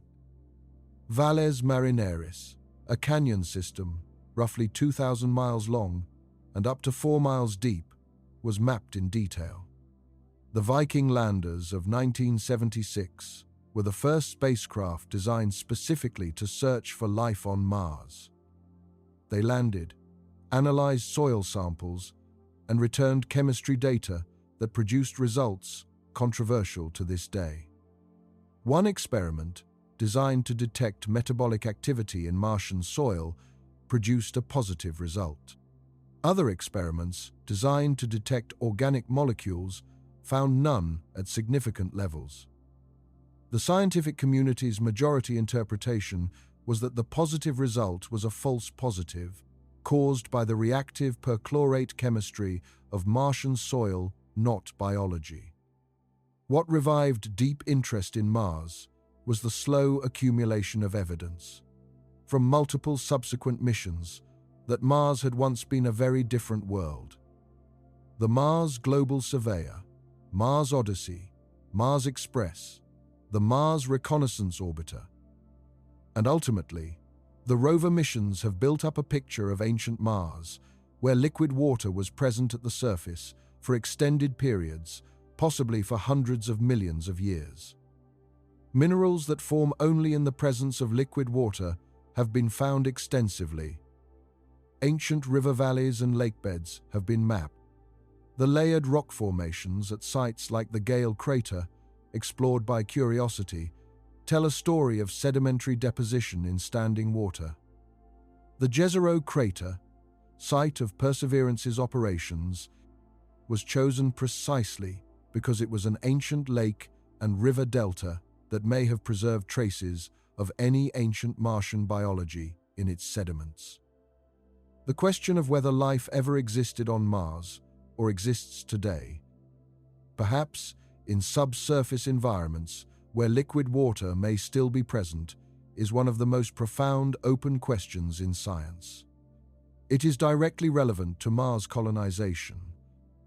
A: Valles Marineris, a canyon system roughly 2,000 miles long and up to 4 miles deep, was mapped in detail. The Viking landers of 1976 were the first spacecraft designed specifically to search for life on Mars. They landed, analyzed soil samples, and returned chemistry data that produced results controversial to this day. One experiment, designed to detect metabolic activity in Martian soil, produced a positive result. Other experiments, designed to detect organic molecules, found none at significant levels. The scientific community's majority interpretation was that the positive result was a false positive, caused by the reactive perchlorate chemistry of Martian soil, not biology. What revived deep interest in Mars was the slow accumulation of evidence, from multiple subsequent missions, that Mars had once been a very different world. The Mars Global Surveyor, Mars Odyssey, Mars Express, the Mars Reconnaissance Orbiter, and ultimately, the rover missions have built up a picture of ancient Mars, where liquid water was present at the surface for extended periods, possibly for hundreds of millions of years. Minerals that form only in the presence of liquid water have been found extensively. Ancient river valleys and lakebeds have been mapped. The layered rock formations at sites like the Gale Crater, explored by Curiosity, tell a story of sedimentary deposition in standing water. The Jezero Crater, site of Perseverance's operations, was chosen precisely because it was an ancient lake and river delta that may have preserved traces of any ancient Martian biology in its sediments. The question of whether life ever existed on Mars or exists today, perhaps in subsurface environments where liquid water may still be present, is one of the most profound open questions in science. It is directly relevant to Mars colonization,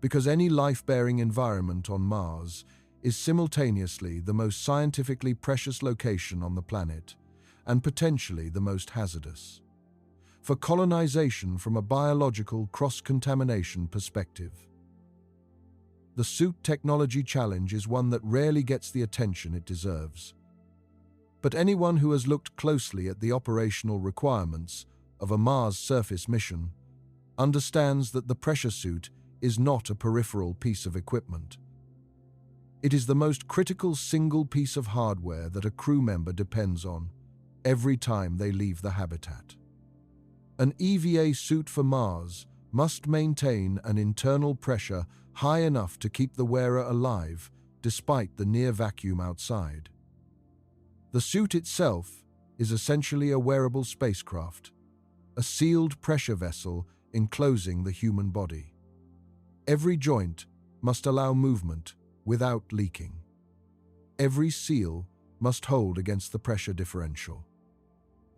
A: because any life-bearing environment on Mars is simultaneously the most scientifically precious location on the planet and potentially the most hazardous. For colonization from a biological cross-contamination perspective, the suit technology challenge is one that rarely gets the attention it deserves. But anyone who has looked closely at the operational requirements of a Mars surface mission understands that the pressure suit is not a peripheral piece of equipment. It is the most critical single piece of hardware that a crew member depends on every time they leave the habitat. An EVA suit for Mars must maintain an internal pressure high enough to keep the wearer alive despite the near vacuum outside. The suit itself is essentially a wearable spacecraft, a sealed pressure vessel enclosing the human body. Every joint must allow movement without leaking. Every seal must hold against the pressure differential.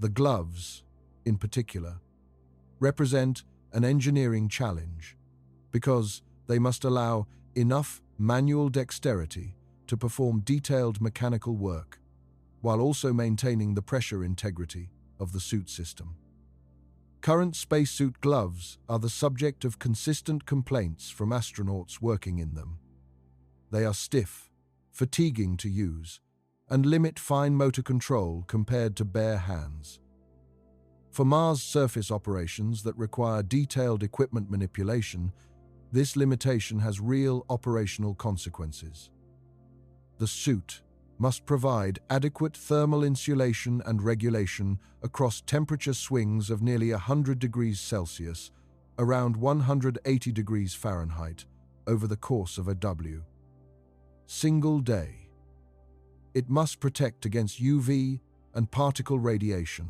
A: The gloves, in particular, represent an engineering challenge because they must allow enough manual dexterity to perform detailed mechanical work while also maintaining the pressure integrity of the suit system. Current spacesuit gloves are the subject of consistent complaints from astronauts working in them. They are stiff, fatiguing to use, and limit fine motor control compared to bare hands. For Mars surface operations that require detailed equipment manipulation, this limitation has real operational consequences. The suit must provide adequate thermal insulation and regulation across temperature swings of nearly 100 degrees Celsius, around 180 degrees Fahrenheit, over the course of a single day. It must protect against UV and particle radiation.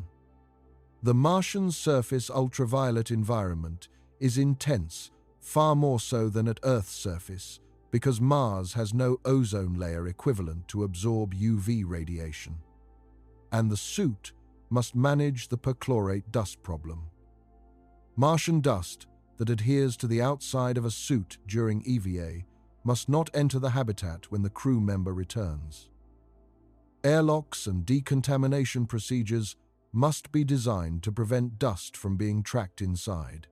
A: The Martian surface ultraviolet environment is intense, far more so than at Earth's surface, because Mars has no ozone layer equivalent to absorb UV radiation. And the suit must manage the perchlorate dust problem. Martian dust that adheres to the outside of a suit during EVA must not enter the habitat when the crew member returns. Airlocks and decontamination procedures must be designed to prevent dust from being trapped inside.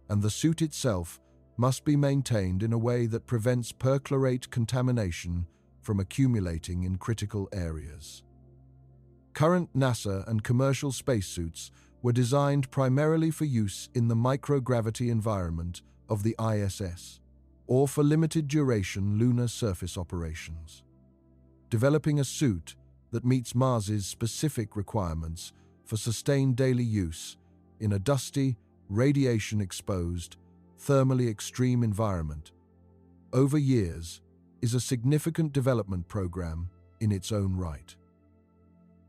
A: And the suit itself must be maintained in a way that prevents perchlorate contamination from accumulating in critical areas. Current NASA and commercial spacesuits were designed primarily for use in the microgravity environment of the ISS, or for limited-duration lunar surface operations. developing a suit that meets Mars's specific requirements for sustained daily use in a dusty, radiation-exposed, thermally extreme environment. Over years, is a significant development program in its own right.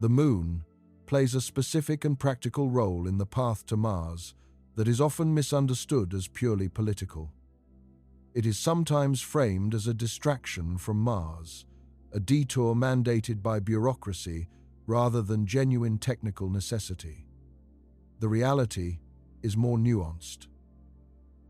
A: The Moon plays a specific and practical role in the path to Mars that is often misunderstood as purely political. It is sometimes framed as a distraction from Mars, a detour mandated by bureaucracy rather than genuine technical necessity. The reality is more nuanced.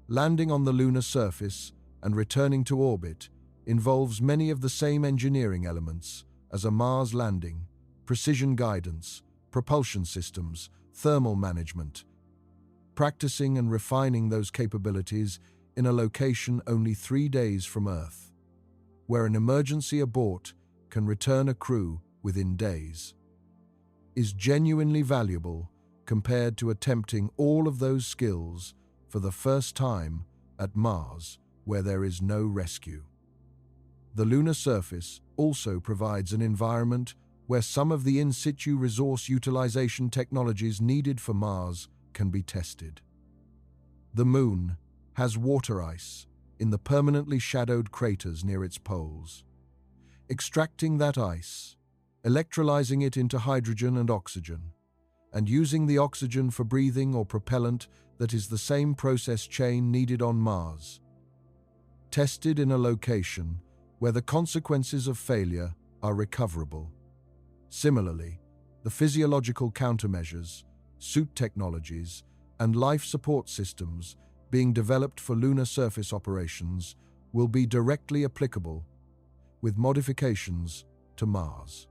A: Landing on the lunar surface and returning to orbit involves many of the same engineering elements as a Mars landing: precision guidance, propulsion systems, thermal management. Practicing and refining those capabilities in a location only 3 days from Earth, where an emergency abort can return a crew within days, is genuinely valuable compared to attempting all of those skills for the first time at Mars, where there is no rescue. The lunar surface also provides an environment where some of the in-situ resource utilization technologies needed for Mars can be tested. The Moon has water ice in the permanently shadowed craters near its poles. Extracting that ice, electrolyzing it into hydrogen and oxygen, and using the oxygen for breathing or propellant that is the same process chain needed on Mars. Tested in a location where the consequences of failure are recoverable. Similarly, the physiological countermeasures, suit technologies, and life support systems being developed for lunar surface operations will be directly applicable, with modifications, to Mars.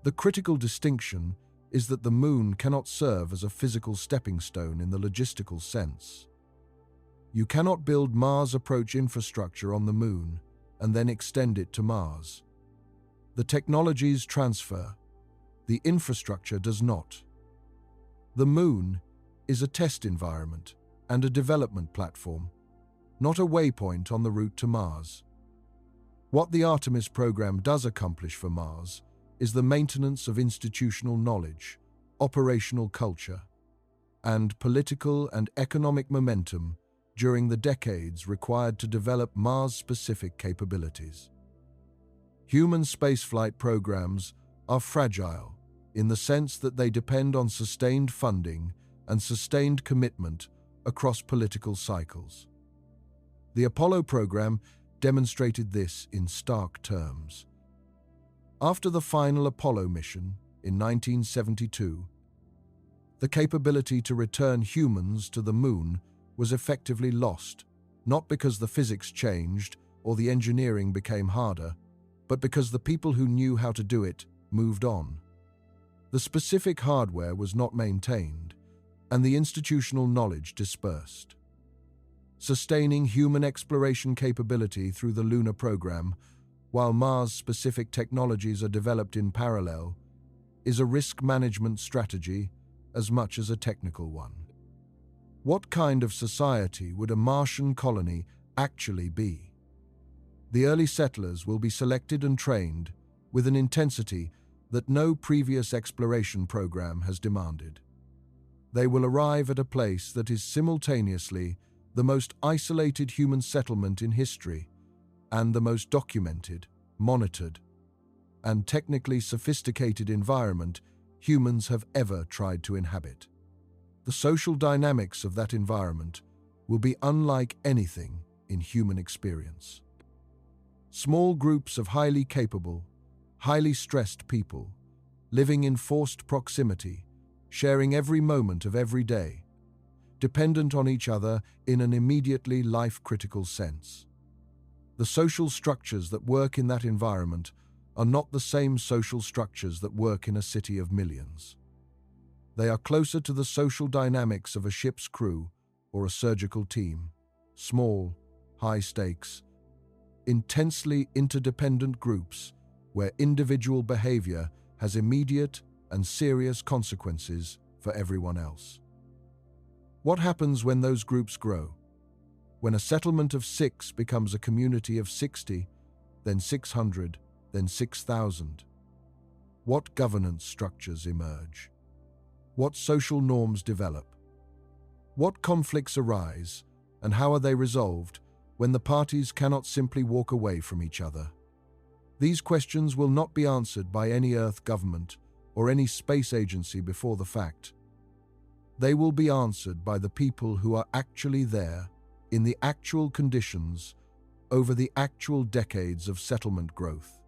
A: The critical distinction is that the Moon cannot serve as a physical stepping stone in the logistical sense. You cannot build Mars approach infrastructure on the Moon and then extend it to Mars. The technologies transfer, the infrastructure does not. The Moon is a test environment and a development platform, not a waypoint on the route to Mars. What the Artemis program does accomplish for Mars is the maintenance of institutional knowledge, operational culture, and political and economic momentum during the decades required to develop Mars-specific capabilities. Human spaceflight programs are fragile in the sense that they depend on sustained funding and sustained commitment across political cycles. The Apollo program demonstrated this in stark terms. After the final Apollo mission in 1972, the capability to return humans to the Moon was effectively lost, not because the physics changed or the engineering became harder, but because the people who knew how to do it moved on. The specific hardware was not maintained, and the institutional knowledge dispersed. Sustaining human exploration capability through the lunar program, while Mars-specific technologies are developed in parallel, is a risk management strategy as much as a technical one. What kind of society would a Martian colony actually be? The early settlers will be selected and trained with an intensity that no previous exploration program has demanded. They will arrive at a place that is simultaneously the most isolated human settlement in history and the most documented, monitored, and technically sophisticated environment humans have ever tried to inhabit. The social dynamics of that environment will be unlike anything in human experience. Small groups of highly capable, highly stressed people, living in forced proximity, sharing every moment of every day, dependent on each other in an immediately life-critical sense. The social structures that work in that environment are not the same social structures that work in a city of millions. They are closer to the social dynamics of a ship's crew or a surgical team, small, high stakes, intensely interdependent groups where individual behavior has immediate and serious consequences for everyone else. What happens when those groups grow? When a settlement of 6 becomes a community of 60, then 600, then 6,000. What governance structures emerge? What social norms develop? What conflicts arise, and how are they resolved when the parties cannot simply walk away from each other? These questions will not be answered by any Earth government or any space agency before the fact. They will be answered by the people who are actually there, in the actual conditions, over the actual decades of settlement growth.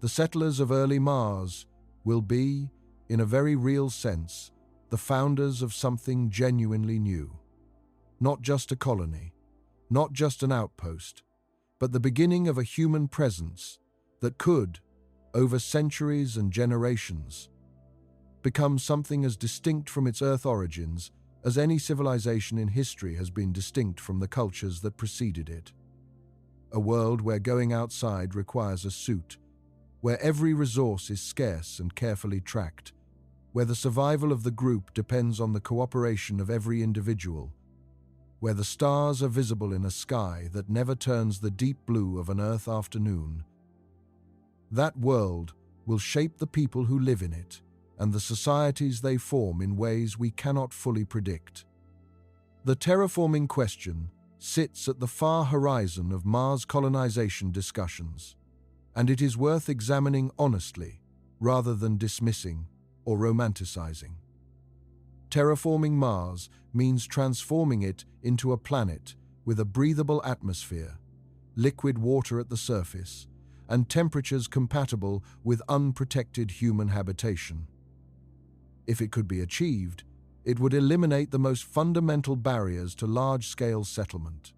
A: The settlers of early Mars will be, in a very real sense, the founders of something genuinely new. Not just a colony, not just an outpost, but the beginning of a human presence that could, over centuries and generations, become something as distinct from its Earth origins as any civilization in history has been distinct from the cultures that preceded it. A world where going outside requires a suit, where every resource is scarce and carefully tracked, where the survival of the group depends on the cooperation of every individual, where the stars are visible in a sky that never turns the deep blue of an Earth afternoon. That world will shape the people who live in it and the societies they form in ways we cannot fully predict. The terraforming question sits at the far horizon of Mars colonization discussions, and it is worth examining honestly rather than dismissing or romanticizing. Terraforming Mars means transforming it into a planet with a breathable atmosphere, liquid water at the surface, and temperatures compatible with unprotected human habitation. If it could be achieved, it would eliminate the most fundamental barriers to large-scale settlement.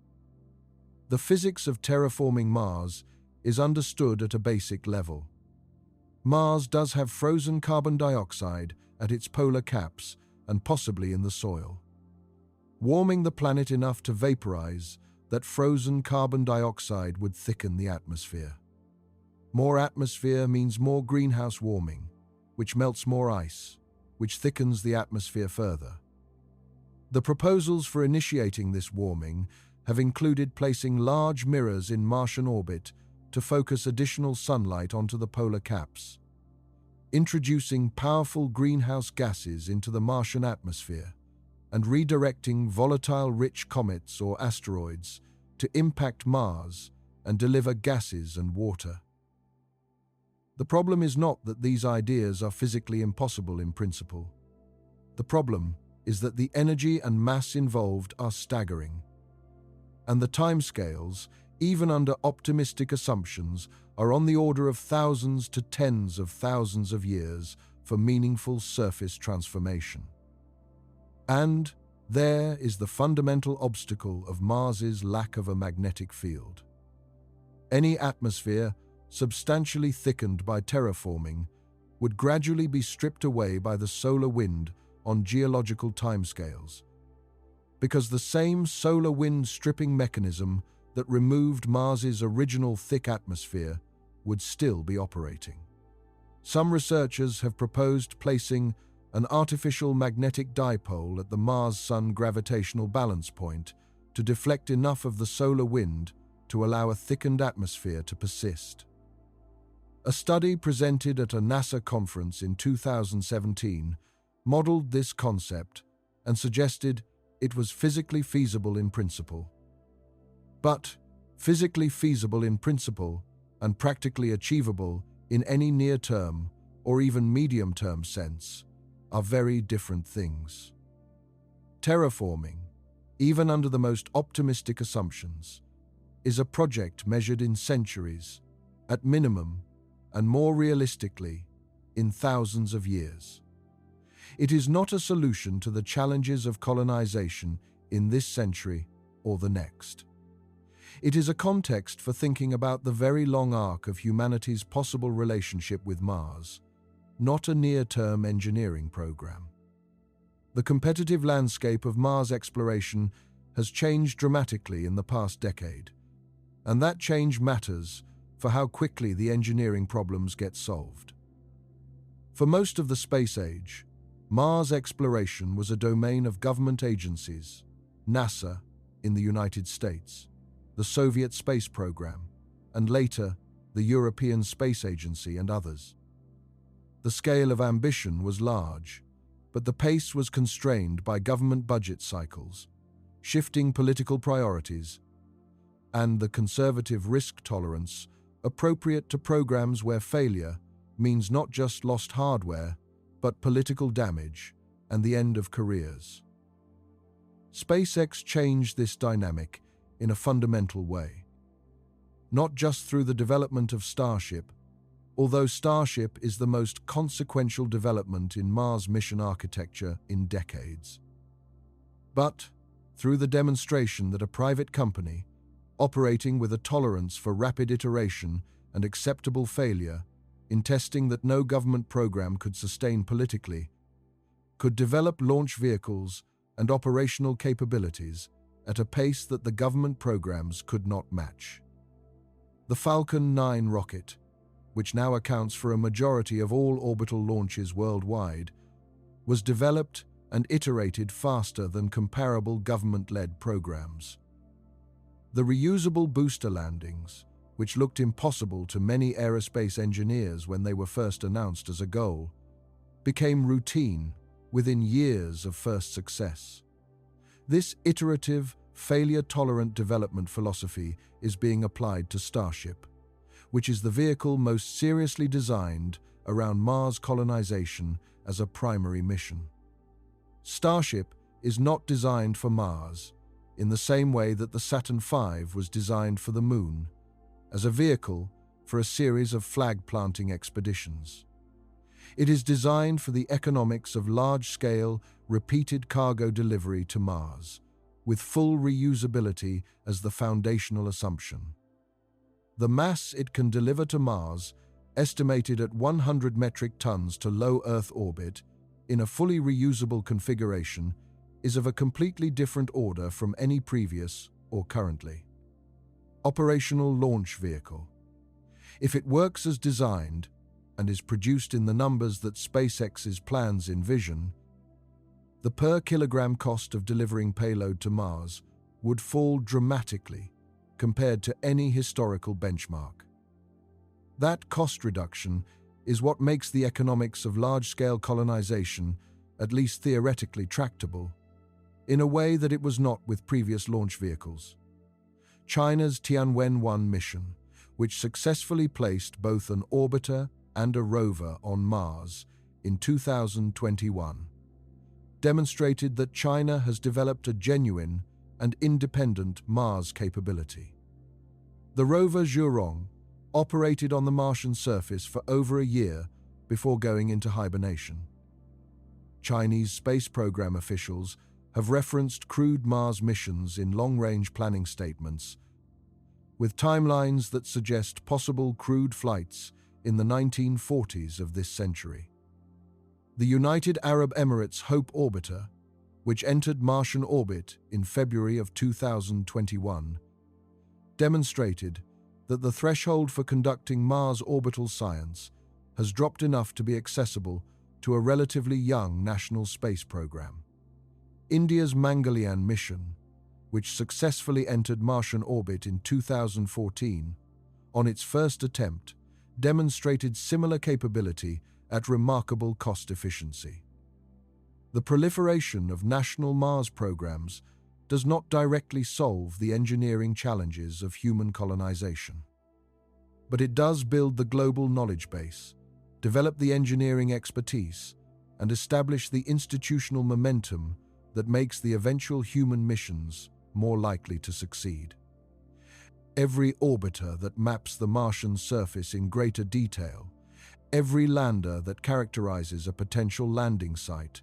A: The physics of terraforming Mars is understood at a basic level. Mars does have frozen carbon dioxide at its polar caps and possibly in the soil. Warming the planet enough to vaporize that frozen carbon dioxide would thicken the atmosphere. More atmosphere means more greenhouse warming, which melts more ice, which thickens the atmosphere further. The proposals for initiating this warming have included placing large mirrors in Martian orbit to focus additional sunlight onto the polar caps, introducing powerful greenhouse gases into the Martian atmosphere, and redirecting volatile-rich comets or asteroids to impact Mars and deliver gases and water. The problem is not that these ideas are physically impossible in principle. The problem is that the energy and mass involved are staggering, and the timescales, even under optimistic assumptions, are on the order of thousands to tens of thousands of years for meaningful surface transformation. And there is the fundamental obstacle of Mars's lack of a magnetic field. Any atmosphere substantially thickened by terraforming would gradually be stripped away by the solar wind on geological timescales, because the same solar wind stripping mechanism that removed Mars's original thick atmosphere would still be operating. Some researchers have proposed placing an artificial magnetic dipole at the Mars-Sun gravitational balance point to deflect enough of the solar wind to allow a thickened atmosphere to persist. A study presented at a NASA conference in 2017 modeled this concept and suggested it was physically feasible in principle. But physically feasible in principle and practically achievable in any near-term or even medium-term sense are very different things. Terraforming, even under the most optimistic assumptions, is a project measured in centuries, at minimum, and more realistically, in thousands of years. It is not a solution to the challenges of colonization in this century or the next. It is a context for thinking about the very long arc of humanity's possible relationship with Mars, not a near-term engineering program. The competitive landscape of Mars exploration has changed dramatically in the past decade, and that change matters for how quickly the engineering problems get solved. For most of the space age, Mars exploration was a domain of government agencies, NASA in the United States, the Soviet space program, and later the European Space Agency, and others. The scale of ambition was large, but the pace was constrained by government budget cycles, shifting political priorities, and the conservative risk tolerance appropriate to programs where failure means not just lost hardware, but political damage and the end of careers. SpaceX changed this dynamic in a fundamental way. Not just through the development of Starship, although Starship is the most consequential development in Mars mission architecture in decades, but through the demonstration that a private company, operating with a tolerance for rapid iteration and acceptable failure in testing that no government program could sustain politically, could develop launch vehicles and operational capabilities at a pace that the government programs could not match. The Falcon 9 rocket, which now accounts for a majority of all orbital launches worldwide, was developed and iterated faster than comparable government-led programs. The reusable booster landings, which looked impossible to many aerospace engineers when they were first announced as a goal, became routine within years of first success. This iterative, failure-tolerant development philosophy is being applied to Starship, which is the vehicle most seriously designed around Mars colonization as a primary mission. Starship is not designed for Mars in the same way that the Saturn V was designed for the Moon, as a vehicle for a series of flag-planting expeditions. It is designed for the economics of large-scale, repeated cargo delivery to Mars, with full reusability as the foundational assumption. The mass it can deliver to Mars, estimated at 100 metric tons to low Earth orbit, in a fully reusable configuration, is of a completely different order from any previous or currently. Operational launch vehicle. If it works as designed and is produced in the numbers that SpaceX's plans envision, the per-kilogram cost of delivering payload to Mars would fall dramatically compared to any historical benchmark. That cost reduction is what makes the economics of large-scale colonization, at least theoretically, tractable, in a way that it was not with previous launch vehicles. China's Tianwen-1 mission, which successfully placed both an orbiter and a rover on Mars in 2021, demonstrated that China has developed a genuine and independent Mars capability. The rover Zhurong operated on the Martian surface for over a year before going into hibernation. Chinese space program officials have referenced crewed Mars missions in long-range planning statements, with timelines that suggest possible crewed flights in the 1940s of this century. The United Arab Emirates Hope orbiter, which entered Martian orbit in February of 2021, demonstrated that the threshold for conducting Mars orbital science has dropped enough to be accessible to a relatively young national space program. India's Mangalyaan mission, which successfully entered Martian orbit in 2014, on its first attempt, demonstrated similar capability at remarkable cost efficiency. The proliferation of national Mars programs does not directly solve the engineering challenges of human colonization, but it does build the global knowledge base, develop the engineering expertise, and establish the institutional momentum that makes the eventual human missions more likely to succeed. Every orbiter that maps the Martian surface in greater detail, every lander that characterizes a potential landing site,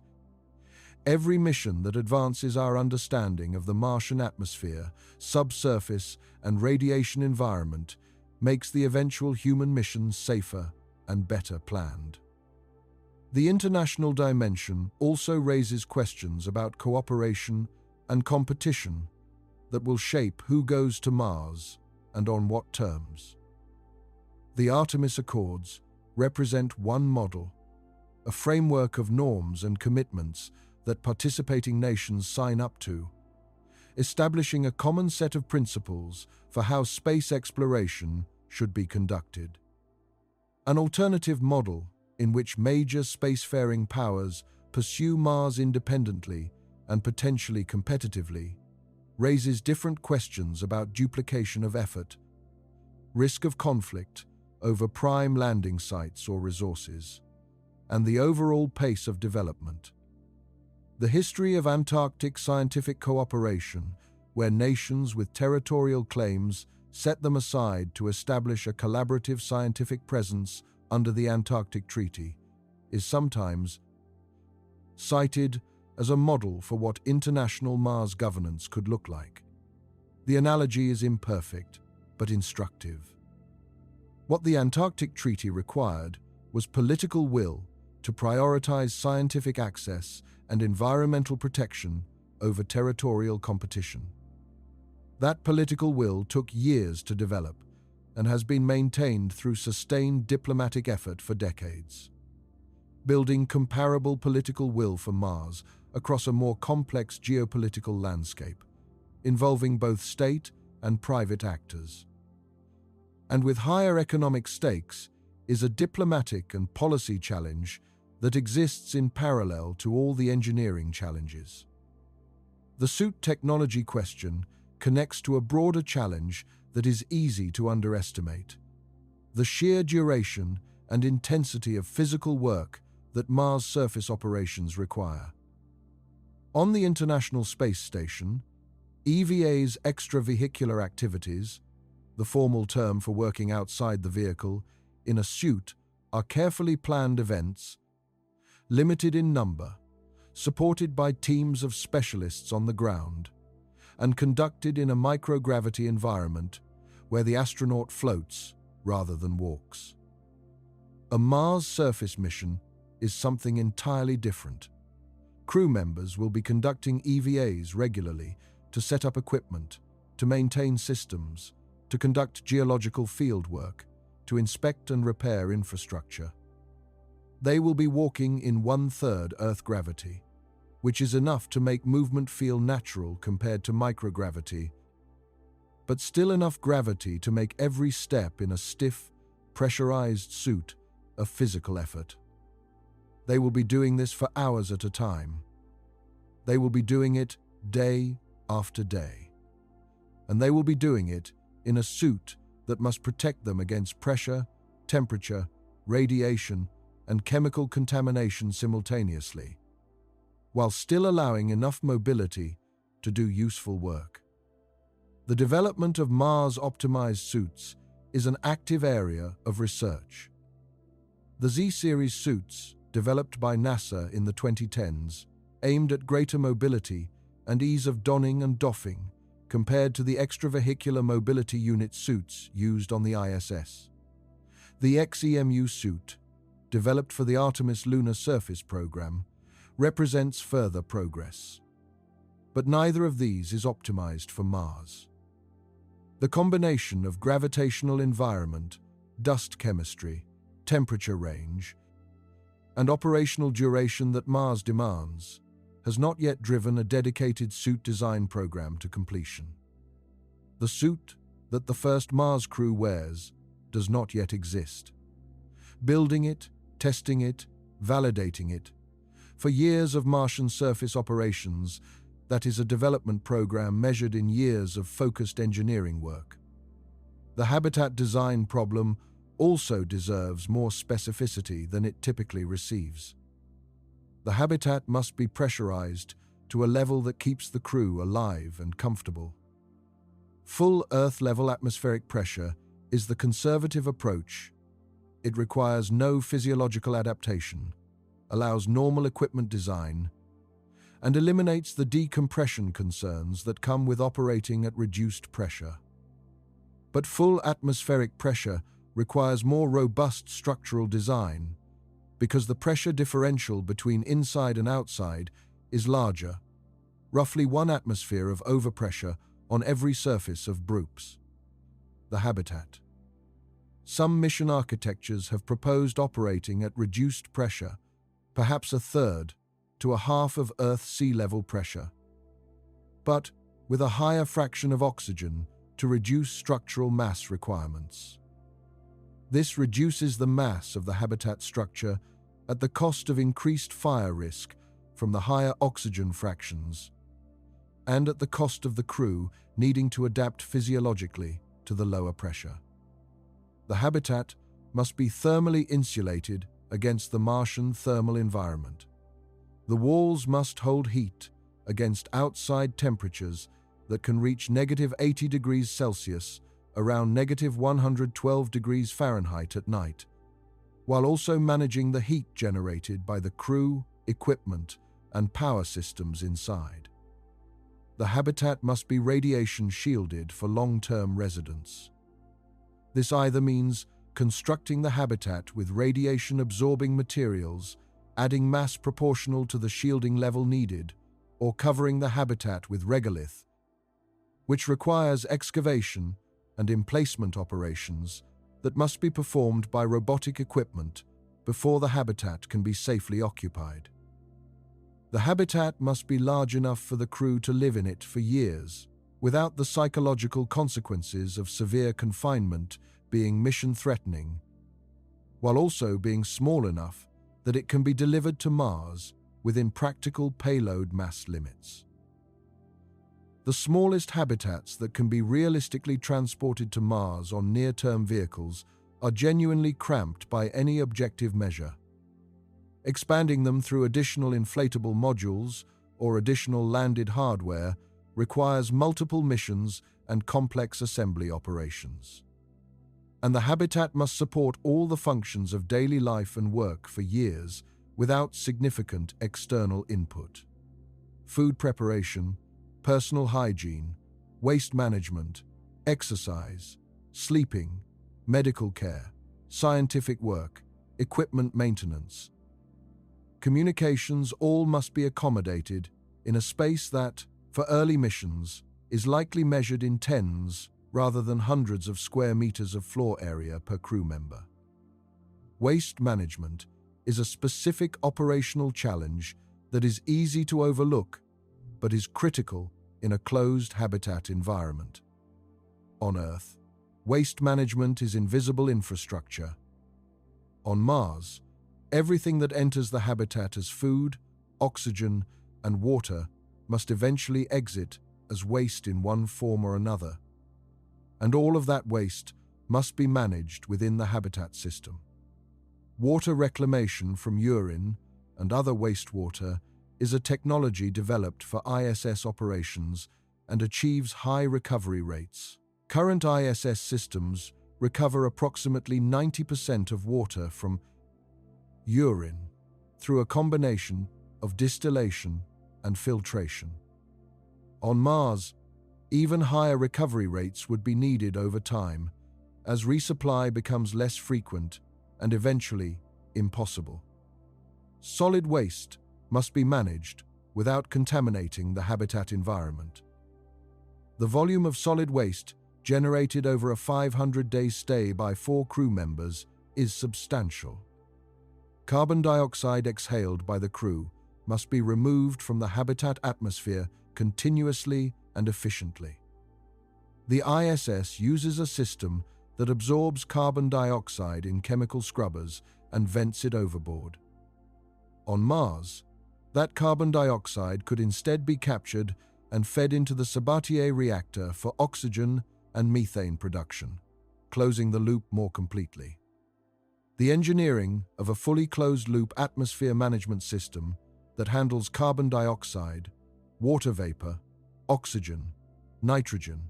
A: every mission that advances our understanding of the Martian atmosphere, subsurface, and radiation environment makes the eventual human mission safer and better planned. The international dimension also raises questions about cooperation and competition that will shape who goes to Mars and on what terms. The Artemis Accords represent one model, a framework of norms and commitments that participating nations sign up to, establishing a common set of principles for how space exploration should be conducted. An alternative model in which major spacefaring powers pursue Mars independently and potentially competitively raises different questions about duplication of effort, risk of conflict over prime landing sites or resources, and the overall pace of development. The history of Antarctic scientific cooperation, where nations with territorial claims set them aside to establish a collaborative scientific presence under the Antarctic Treaty, is sometimes cited as a model for what international Mars governance could look like. The analogy is imperfect, but instructive. What the Antarctic Treaty required was political will to prioritize scientific access and environmental protection over territorial competition. That political will took years to develop and has been maintained through sustained diplomatic effort for decades. Building comparable political will for Mars across a more complex geopolitical landscape, involving both state and private actors. And with higher economic stakes is a diplomatic and policy challenge that exists in parallel to all the engineering challenges. The suit technology question connects to a broader challenge that is easy to underestimate: the sheer duration and intensity of physical work that Mars surface operations require. On the International Space Station, EVA's extravehicular activities, the formal term for working outside the vehicle, in a suit, are carefully planned events, limited in number, supported by teams of specialists on the ground, and conducted in a microgravity environment where the astronaut floats rather than walks. A Mars surface mission is something entirely different. Crew members will be conducting EVAs regularly to set up equipment, to maintain systems, to conduct geological field work, to inspect and repair infrastructure. They will be walking in 1/3 Earth gravity, which is enough to make movement feel natural compared to microgravity, but still enough gravity to make every step in a stiff, pressurized suit a physical effort. They will be doing this for hours at a time. They will be doing it day after day. And they will be doing it in a suit that must protect them against pressure, temperature, radiation, and chemical contamination simultaneously, while still allowing enough mobility to do useful work. The development of Mars-optimized suits is an active area of research. The Z-series suits, developed by NASA in the 2010s, aimed at greater mobility and ease of donning and doffing compared to the extravehicular mobility unit suits used on the ISS. The XEMU suit, developed for the Artemis Lunar Surface Program, represents further progress. But neither of these is optimized for Mars. The combination of gravitational environment, dust chemistry, temperature range, and operational duration that Mars demands has not yet driven a dedicated suit design program to completion. The suit that the first Mars crew wears does not yet exist. Building it, testing it, validating it, for years of Martian surface operations, that is a development program measured in years of focused engineering work. The habitat design problem also deserves more specificity than it typically receives. The habitat must be pressurized to a level that keeps the crew alive and comfortable. Full Earth-level atmospheric pressure is the conservative approach. It requires no physiological adaptation, allows normal equipment design, and eliminates the decompression concerns that come with operating at reduced pressure. But full atmospheric pressure requires more robust structural design because the pressure differential between inside and outside is larger, roughly 1 atmosphere of overpressure on every surface of BRUPS. The habitat. Some mission architectures have proposed operating at reduced pressure, perhaps 1/3 to 1/2 of Earth's sea level pressure, but with a higher fraction of oxygen to reduce structural mass requirements. This reduces the mass of the habitat structure at the cost of increased fire risk from the higher oxygen fractions, and at the cost of the crew needing to adapt physiologically to the lower pressure. The habitat must be thermally insulated against the Martian thermal environment. The walls must hold heat against outside temperatures that can reach -80 degrees Celsius, around -112 degrees Fahrenheit at night, while also managing the heat generated by the crew, equipment, and power systems inside. The habitat must be radiation shielded for long-term residents. This either means constructing the habitat with radiation-absorbing materials, adding mass proportional to the shielding level needed, or covering the habitat with regolith, which requires excavation and emplacement operations that must be performed by robotic equipment before the habitat can be safely occupied. The habitat must be large enough for the crew to live in it for years, without the psychological consequences of severe confinement being mission-threatening, while also being small enough that it can be delivered to Mars within practical payload mass limits. The smallest habitats that can be realistically transported to Mars on near-term vehicles are genuinely cramped by any objective measure. Expanding them through additional inflatable modules or additional landed hardware requires multiple missions and complex assembly operations. And the habitat must support all the functions of daily life and work for years without significant external input. Food preparation, personal hygiene, waste management, exercise, sleeping, medical care, scientific work, equipment maintenance. Communications all must be accommodated in a space that, for early missions, is likely measured in tens rather than hundreds of square meters of floor area per crew member. Waste management is a specific operational challenge that is easy to overlook, but is critical in a closed habitat environment. On Earth, waste management is invisible infrastructure. On Mars, everything that enters the habitat as food, oxygen, and water must eventually exit as waste in one form or another. And all of that waste must be managed within the habitat system. Water reclamation from urine and other wastewater is a technology developed for ISS operations and achieves high recovery rates. Current ISS systems recover approximately 90% of water from urine through a combination of distillation and filtration. On Mars, even higher recovery rates would be needed over time as resupply becomes less frequent and eventually impossible. Solid waste must be managed without contaminating the habitat environment. The volume of solid waste generated over a 500-day stay by 4 crew members is substantial. Carbon dioxide exhaled by the crew must be removed from the habitat atmosphere continuously and efficiently. The ISS uses a system that absorbs carbon dioxide in chemical scrubbers and vents it overboard. On Mars, that carbon dioxide could instead be captured and fed into the Sabatier reactor for oxygen and methane production, closing the loop more completely. The engineering of a fully closed-loop atmosphere management system that handles carbon dioxide, water vapor, oxygen, nitrogen,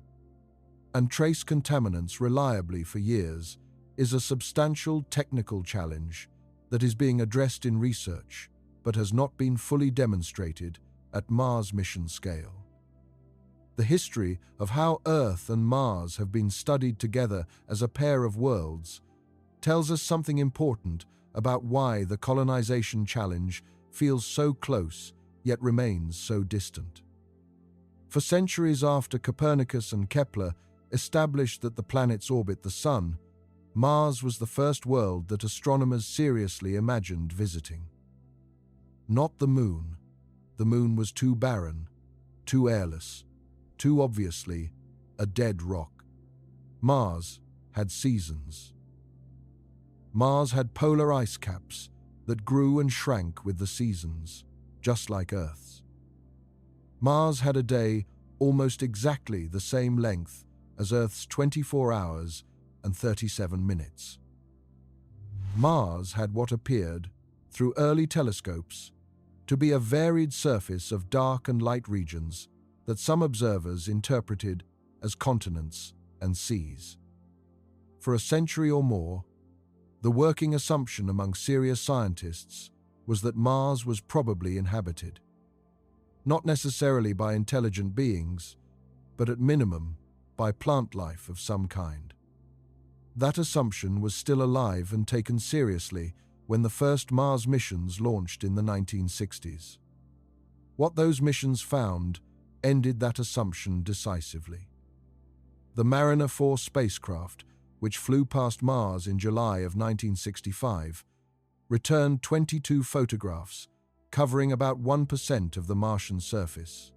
A: and trace contaminants reliably for years is a substantial technical challenge that is being addressed in research but has not been fully demonstrated at Mars mission scale. The history of how Earth and Mars have been studied together as a pair of worlds tells us something important about why the colonization challenge feels so close yet remains so distant. For centuries after Copernicus and Kepler established that the planets orbit the Sun, Mars was the first world that astronomers seriously imagined visiting. Not the Moon. The Moon was too barren, too airless, too obviously a dead rock. Mars had seasons. Mars had polar ice caps that grew and shrank with the seasons, just like Earth's. Mars had a day almost exactly the same length as Earth's 24 hours and 37 minutes. Mars had what appeared, through early telescopes, to be a varied surface of dark and light regions that some observers interpreted as continents and seas. For a century or more, the working assumption among serious scientists was that Mars was probably inhabited. Not necessarily by intelligent beings, but at minimum by plant life of some kind. That assumption was still alive and taken seriously when the first Mars missions launched in the 1960s. What those missions found ended that assumption decisively. The Mariner 4 spacecraft, which flew past Mars in July of 1965, returned 22 photographs covering about 1% of the Martian surface.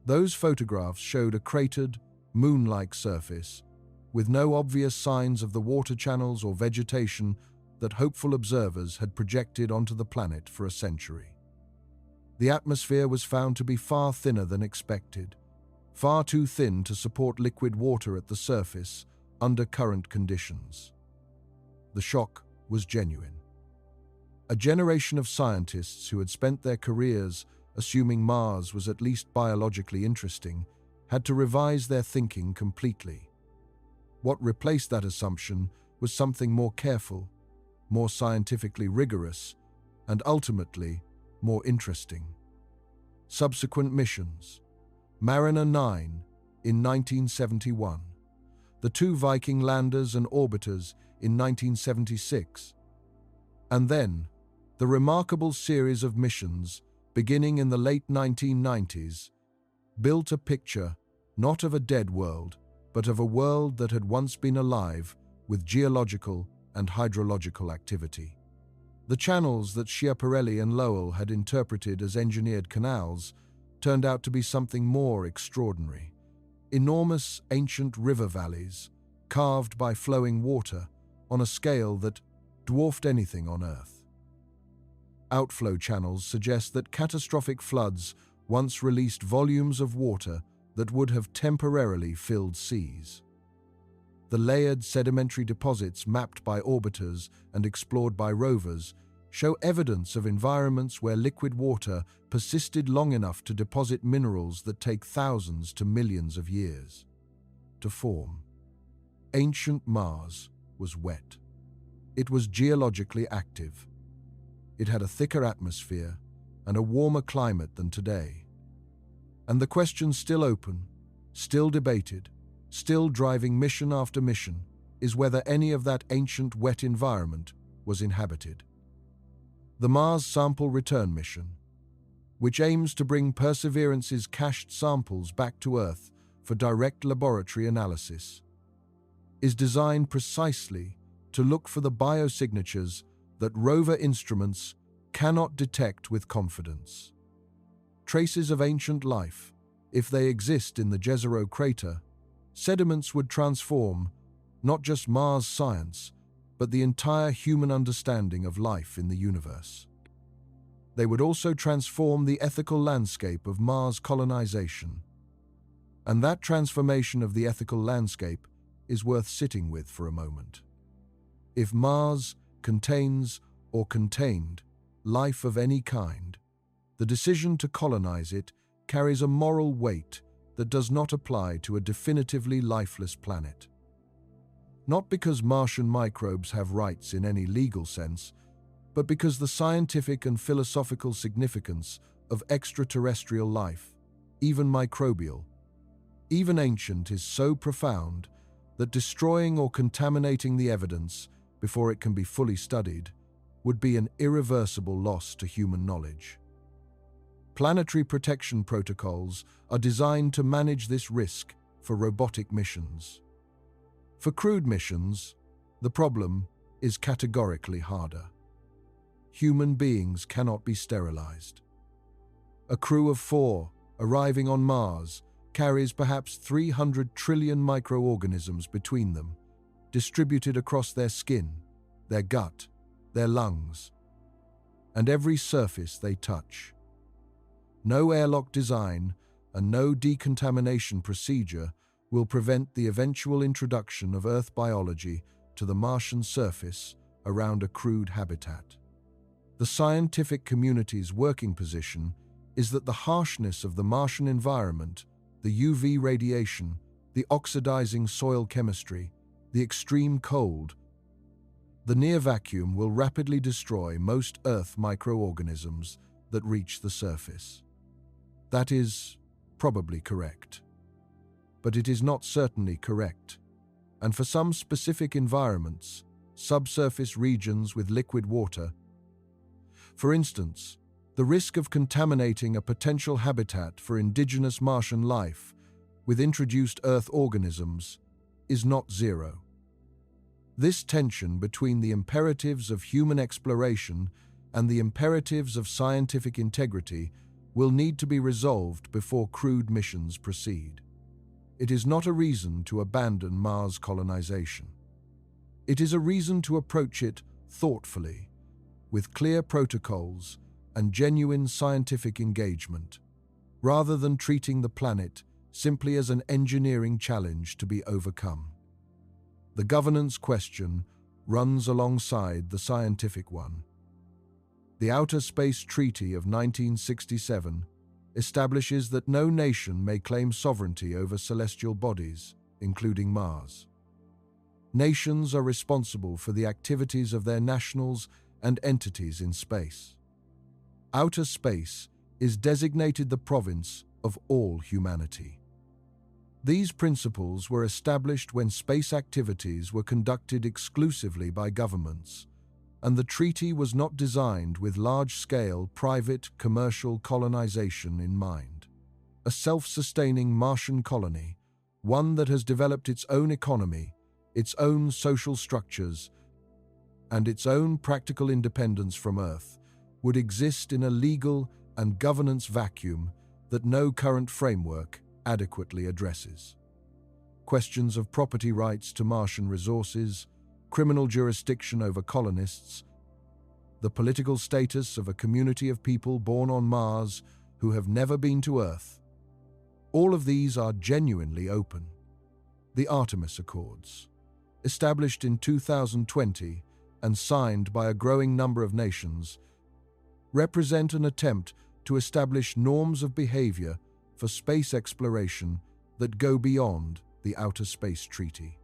A: Those photographs showed a cratered, moon-like surface with no obvious signs of the water channels or vegetation that hopeful observers had projected onto the planet for a century. The atmosphere was found to be far thinner than expected, far too thin to support liquid water at the surface under current conditions. The shock was genuine. A generation of scientists who had spent their careers assuming Mars was at least biologically interesting had to revise their thinking completely. What replaced that assumption was something more careful, more scientifically rigorous, and ultimately more interesting. Subsequent missions: Mariner 9 in 1971, the two Viking landers and orbiters in 1976, and then the remarkable series of missions beginning in the late 1990s built a picture not of a dead world, but of a world that had once been alive with geological and hydrological activity. The channels that Schiaparelli and Lowell had interpreted as engineered canals turned out to be something more extraordinary. Enormous ancient river valleys, carved by flowing water on a scale that dwarfed anything on Earth. Outflow channels suggest that catastrophic floods once released volumes of water that would have temporarily filled seas. The layered sedimentary deposits mapped by orbiters and explored by rovers show evidence of environments where liquid water persisted long enough to deposit minerals that take thousands to millions of years to form. Ancient Mars was wet. It was geologically active. It had a thicker atmosphere and a warmer climate than today. And the question still open, still debated, still driving mission after mission, is whether any of that ancient wet environment was inhabited. The Mars Sample Return Mission, which aims to bring Perseverance's cached samples back to Earth for direct laboratory analysis, is designed precisely to look for the biosignatures that rover instruments cannot detect with confidence. Traces of ancient life, if they exist in the Jezero crater, sediments would transform not just Mars science, but the entire human understanding of life in the universe. They would also transform the ethical landscape of Mars colonization. And that transformation of the ethical landscape is worth sitting with for a moment. If Mars contains or contained life of any kind, the decision to colonize it carries a moral weight that does not apply to a definitively lifeless planet. Not because Martian microbes have rights in any legal sense, but because the scientific and philosophical significance of extraterrestrial life, even microbial, even ancient, is so profound that destroying or contaminating the evidence before it can be fully studied would be an irreversible loss to human knowledge. Planetary protection protocols are designed to manage this risk for robotic missions. For crewed missions, the problem is categorically harder. Human beings cannot be sterilized. A crew of 4 arriving on Mars carries perhaps 300 trillion microorganisms between them, distributed across their skin, their gut, their lungs, and every surface they touch. No airlock design and no decontamination procedure will prevent the eventual introduction of Earth biology to the Martian surface around a crude habitat. The scientific community's working position is that the harshness of the Martian environment, the UV radiation, the oxidizing soil chemistry, the extreme cold, the near vacuum will rapidly destroy most Earth microorganisms that reach the surface. That is probably correct. But it is not certainly correct, and for some specific environments, subsurface regions with liquid water, for instance, the risk of contaminating a potential habitat for indigenous Martian life with introduced Earth organisms is not zero. This tension between the imperatives of human exploration and the imperatives of scientific integrity will need to be resolved before crewed missions proceed. It is not a reason to abandon Mars colonization. It is a reason to approach it thoughtfully, with clear protocols and genuine scientific engagement, rather than treating the planet simply as an engineering challenge to be overcome. The governance question runs alongside the scientific one. The Outer Space Treaty of 1967 establishes that no nation may claim sovereignty over celestial bodies, including Mars. Nations are responsible for the activities of their nationals and entities in space. Outer space is designated the province of all humanity. These principles were established when space activities were conducted exclusively by governments, and the treaty was not designed with large-scale private commercial colonization in mind. A self-sustaining Martian colony, one that has developed its own economy, its own social structures, and its own practical independence from Earth, would exist in a legal and governance vacuum that no current framework adequately addresses. Questions of property rights to Martian resources, criminal jurisdiction over colonists, the political status of a community of people born on Mars who have never been to Earth. All of these are genuinely open. The Artemis Accords, established in 2020 and signed by a growing number of nations, represent an attempt to establish norms of behavior for space exploration that go beyond the Outer Space Treaty.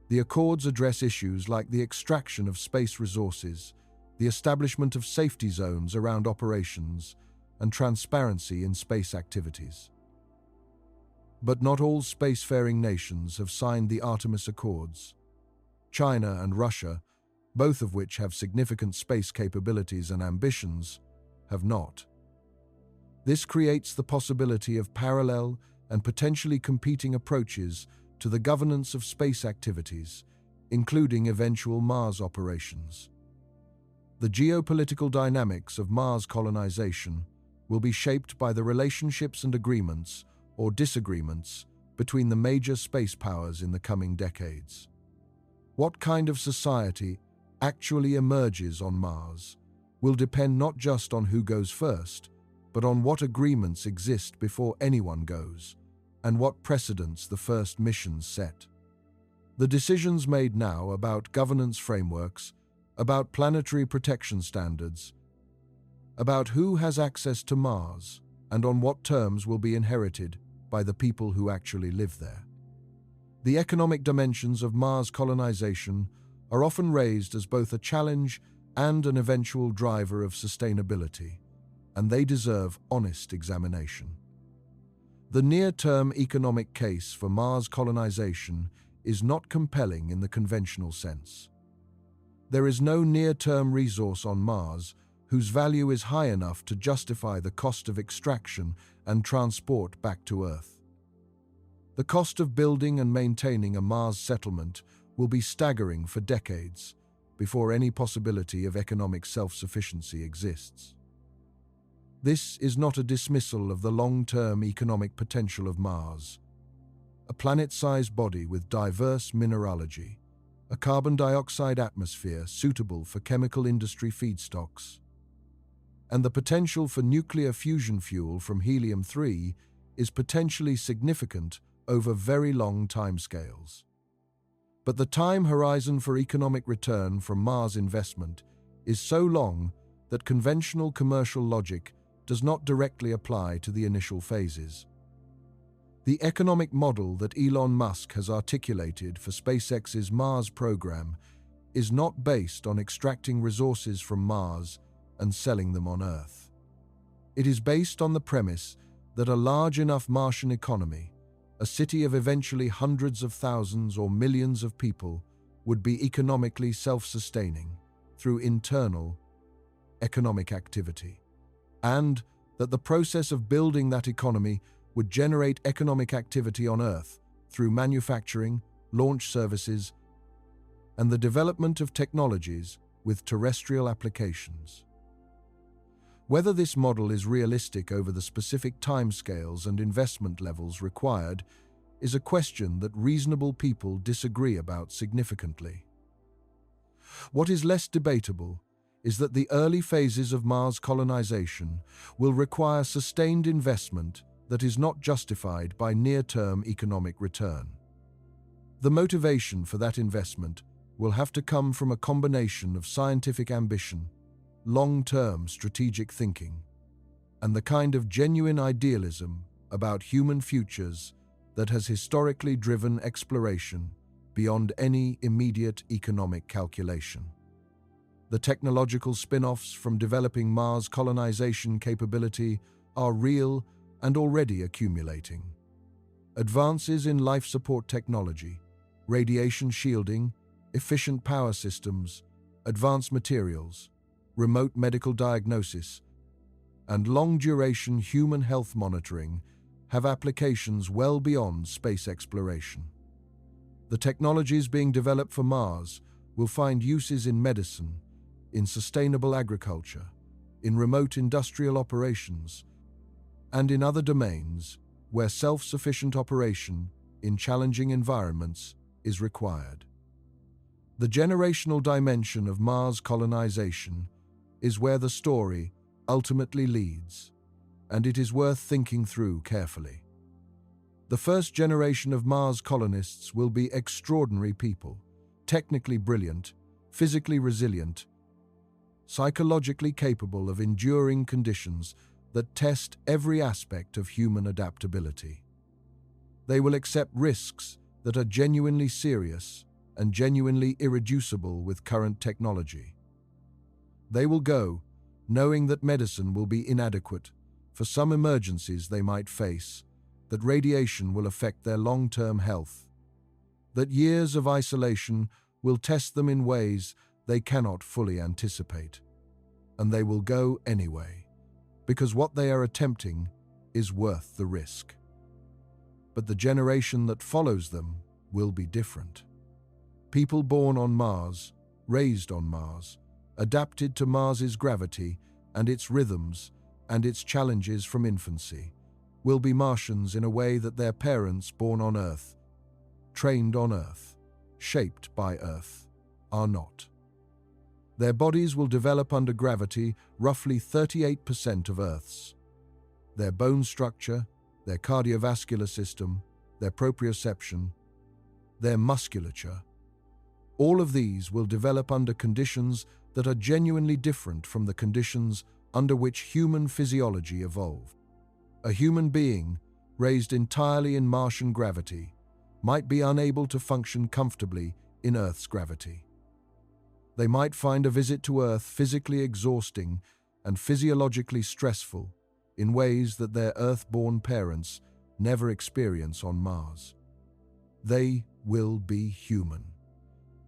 A: The Accords address issues like the extraction of space resources, the establishment of safety zones around operations, and transparency in space activities. But not all spacefaring nations have signed the Artemis Accords. China and Russia, both of which have significant space capabilities and ambitions, have not. This creates the possibility of parallel and potentially competing approaches to the governance of space activities, including eventual Mars operations. The geopolitical dynamics of Mars colonization will be shaped by the relationships and agreements or disagreements between the major space powers in the coming decades. What kind of society actually emerges on Mars will depend not just on who goes first, but on what agreements exist before anyone goes, and what precedents the first missions set. The decisions made now about governance frameworks, about planetary protection standards, about who has access to Mars, and on what terms will be inherited by the people who actually live there. The economic dimensions of Mars colonization are often raised as both a challenge and an eventual driver of sustainability, and they deserve honest examination. The near-term economic case for Mars colonization is not compelling in the conventional sense. There is no near-term resource on Mars whose value is high enough to justify the cost of extraction and transport back to Earth. The cost of building and maintaining a Mars settlement will be staggering for decades before any possibility of economic self-sufficiency exists. This is not a dismissal of the long-term economic potential of Mars, a planet-sized body with diverse mineralogy, a carbon dioxide atmosphere suitable for chemical industry feedstocks, and the potential for nuclear fusion fuel from helium-3 is potentially significant over very long timescales. But the time horizon for economic return from Mars investment is so long that conventional commercial logic does not directly apply to the initial phases. The economic model that Elon Musk has articulated for SpaceX's Mars program is not based on extracting resources from Mars and selling them on Earth. It is based on the premise that a large enough Martian economy, a city of eventually hundreds of thousands or millions of people, would be economically self-sustaining through internal economic activity, and that the process of building that economy would generate economic activity on Earth through manufacturing, launch services, and the development of technologies with terrestrial applications. Whether this model is realistic over the specific timescales and investment levels required is a question that reasonable people disagree about significantly. What is less debatable is that the early phases of Mars colonization will require sustained investment that is not justified by near-term economic return. The motivation for that investment will have to come from a combination of scientific ambition, long-term strategic thinking, and the kind of genuine idealism about human futures that has historically driven exploration beyond any immediate economic calculation. The technological spin-offs from developing Mars colonization capability are real and already accumulating. Advances in life support technology, radiation shielding, efficient power systems, advanced materials, remote medical diagnosis, and long-duration human health monitoring have applications well beyond space exploration. The technologies being developed for Mars will find uses in medicine, in sustainable agriculture, in remote industrial operations, and in other domains where self-sufficient operation in challenging environments is required. The generational dimension of Mars colonization is where the story ultimately leads, and it is worth thinking through carefully. The first generation of Mars colonists will be extraordinary people, technically brilliant, physically resilient, psychologically capable of enduring conditions that test every aspect of human adaptability. They will accept risks that are genuinely serious and genuinely irreducible with current technology. They will go knowing that medicine will be inadequate for some emergencies they might face, that radiation will affect their long-term health, that years of isolation will test them in ways they cannot fully anticipate. And they will go anyway, because what they are attempting is worth the risk. But the generation that follows them will be different. People born on Mars, raised on Mars, adapted to Mars's gravity and its rhythms and its challenges from infancy, will be Martians in a way that their parents born on Earth, trained on Earth, shaped by Earth, are not. Their bodies will develop under gravity roughly 38% of Earth's. Their bone structure, their cardiovascular system, their proprioception, their musculature, all of these will develop under conditions that are genuinely different from the conditions under which human physiology evolved. A human being, raised entirely in Martian gravity, might be unable to function comfortably in Earth's gravity. They might find a visit to Earth physically exhausting and physiologically stressful in ways that their Earth-born parents never experience on Mars. They will be human,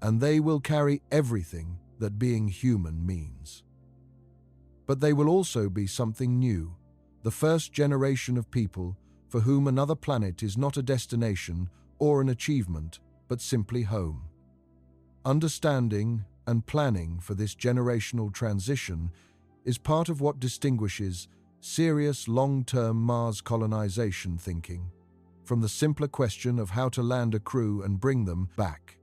A: and they will carry everything that being human means. But they will also be something new, the first generation of people for whom another planet is not a destination or an achievement, but simply home. Understanding and planning for this generational transition is part of what distinguishes serious long-term Mars colonization thinking from the simpler question of how to land a crew and bring them back.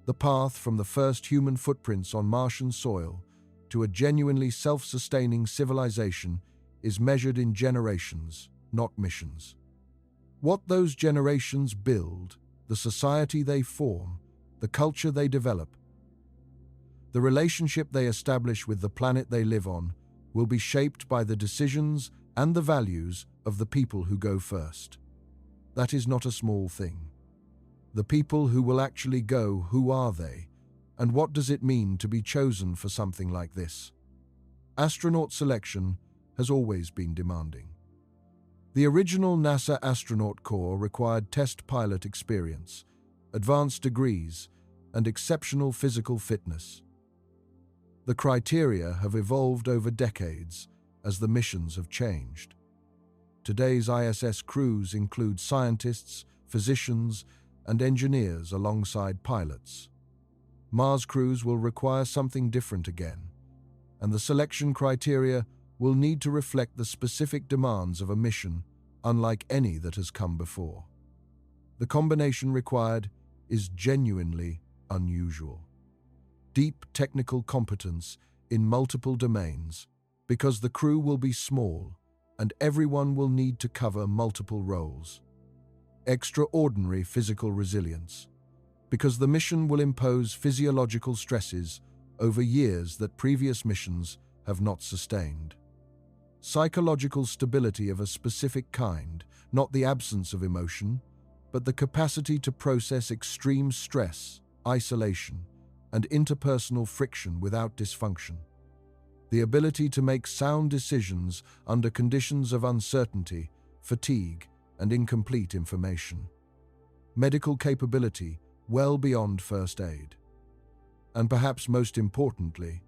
A: The path from the first human footprints on Martian soil to a genuinely self-sustaining civilization is measured in generations, not missions. What those generations build, the society they form, the culture they develop, the relationship they establish with the planet they live on, will be shaped by the decisions and the values of the people who go first. That is not a small thing. The people who will actually go, who are they? And what does it mean to be chosen for something like this? Astronaut selection has always been demanding. The original NASA astronaut corps required test pilot experience, advanced degrees, and exceptional physical fitness. The criteria have evolved over decades as the missions have changed. Today's ISS crews include scientists, physicians, and engineers alongside pilots. Mars crews will require something different again, and the selection criteria will need to reflect the specific demands of a mission unlike any that has come before. The combination required is genuinely unusual. Deep technical competence in multiple domains, because the crew will be small and everyone will need to cover multiple roles. Extraordinary physical resilience, because the mission will impose physiological stresses over years that previous missions have not sustained. Psychological stability of a specific kind, not the absence of emotion, but the capacity to process extreme stress, isolation, and interpersonal friction without dysfunction. The ability to make sound decisions under conditions of uncertainty, fatigue, and incomplete information. Medical capability well beyond first aid. And perhaps most importantly,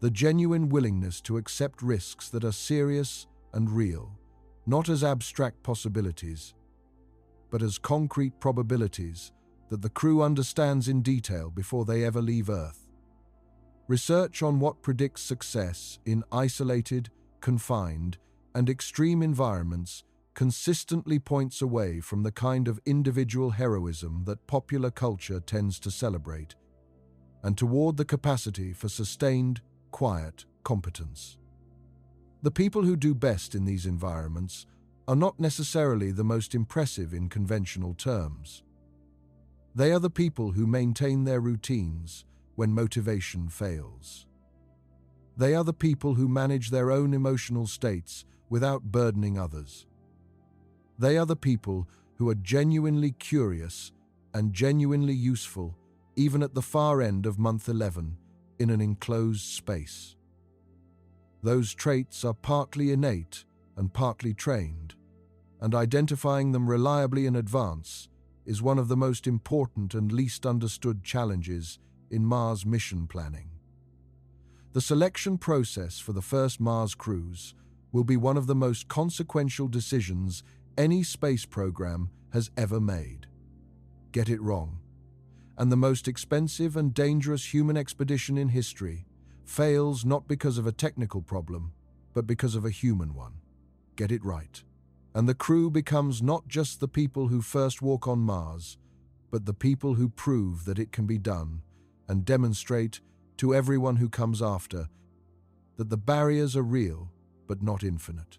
A: the genuine willingness to accept risks that are serious and real, not as abstract possibilities, but as concrete probabilities that the crew understands in detail before they ever leave Earth. Research on what predicts success in isolated, confined, and extreme environments consistently points away from the kind of individual heroism that popular culture tends to celebrate, and toward the capacity for sustained, quiet competence. The people who do best in these environments are not necessarily the most impressive in conventional terms. They are the people who maintain their routines when motivation fails. They are the people who manage their own emotional states without burdening others. They are the people who are genuinely curious and genuinely useful, even at the far end of month 11, in an enclosed space. Those traits are partly innate and partly trained, and identifying them reliably in advance is one of the most important and least understood challenges in Mars mission planning. The selection process for the first Mars crews will be one of the most consequential decisions any space program has ever made. Get it wrong, and the most expensive and dangerous human expedition in history fails not because of a technical problem, but because of a human one. Get it right, and the crew becomes not just the people who first walk on Mars, but the people who prove that it can be done and demonstrate to everyone who comes after that the barriers are real but not infinite.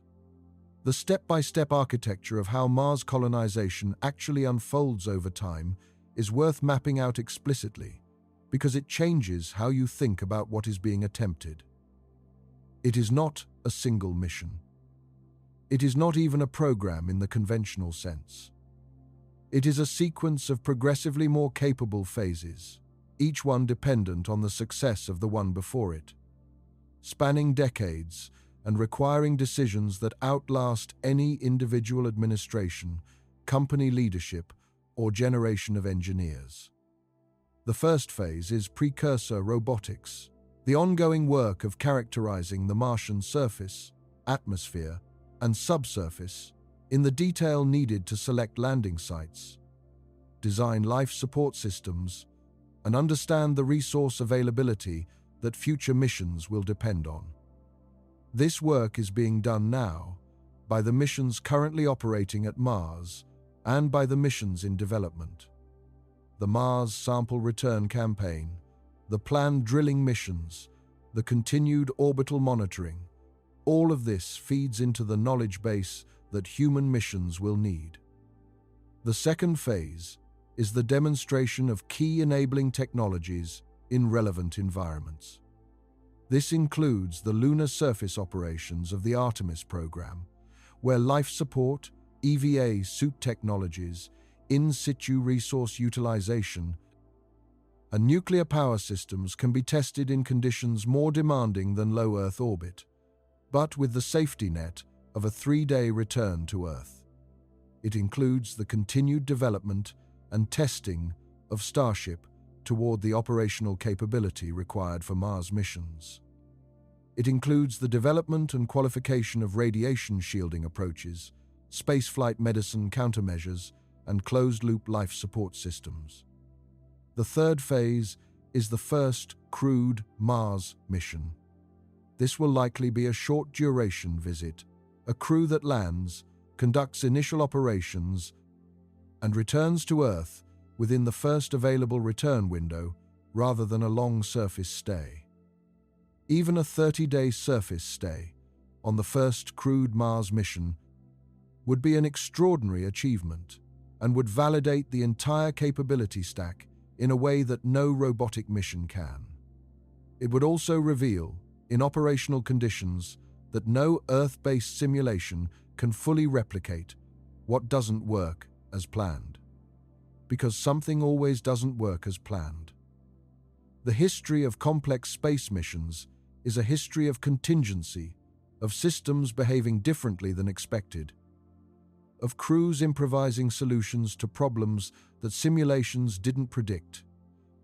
A: The step-by-step architecture of how Mars colonization actually unfolds over time is worth mapping out explicitly, because it changes how you think about what is being attempted. It is not a single mission. It is not even a program in the conventional sense. It is a sequence of progressively more capable phases, each one dependent on the success of the one before it, spanning decades and requiring decisions that outlast any individual administration, company leadership, or generation of engineers. The first phase is precursor robotics, the ongoing work of characterizing the Martian surface, atmosphere, and subsurface in the detail needed to select landing sites, design life support systems, and understand the resource availability that future missions will depend on. This work is being done now by the missions currently operating at Mars and by the missions in development. the Mars Sample Return Campaign, the planned drilling missions, the continued orbital monitoring, all of this feeds into the knowledge base that human missions will need. The second phase is the demonstration of key enabling technologies in relevant environments. This includes the lunar surface operations of the Artemis program, where life support, EVA suit technologies, in situ resource utilization, and nuclear power systems can be tested in conditions more demanding than low Earth orbit, but with the safety net of a 3-day return to Earth. It includes the continued development and testing of Starship toward the operational capability required for Mars missions. It includes the development and qualification of radiation shielding approaches, spaceflight medicine countermeasures, and closed-loop life support systems. The third phase is the first crewed Mars mission. This will likely be a short-duration visit, a crew that lands, conducts initial operations, and returns to Earth within the first available return window rather than a long surface stay. Even a 30-day surface stay on the first crewed Mars mission would be an extraordinary achievement and would validate the entire capability stack in a way that no robotic mission can. It would also reveal, in operational conditions, that no Earth-based simulation can fully replicate what doesn't work as planned. Because something always doesn't work as planned. The history of complex space missions is a history of contingency, of systems behaving differently than expected, of crews improvising solutions to problems that simulations didn't predict,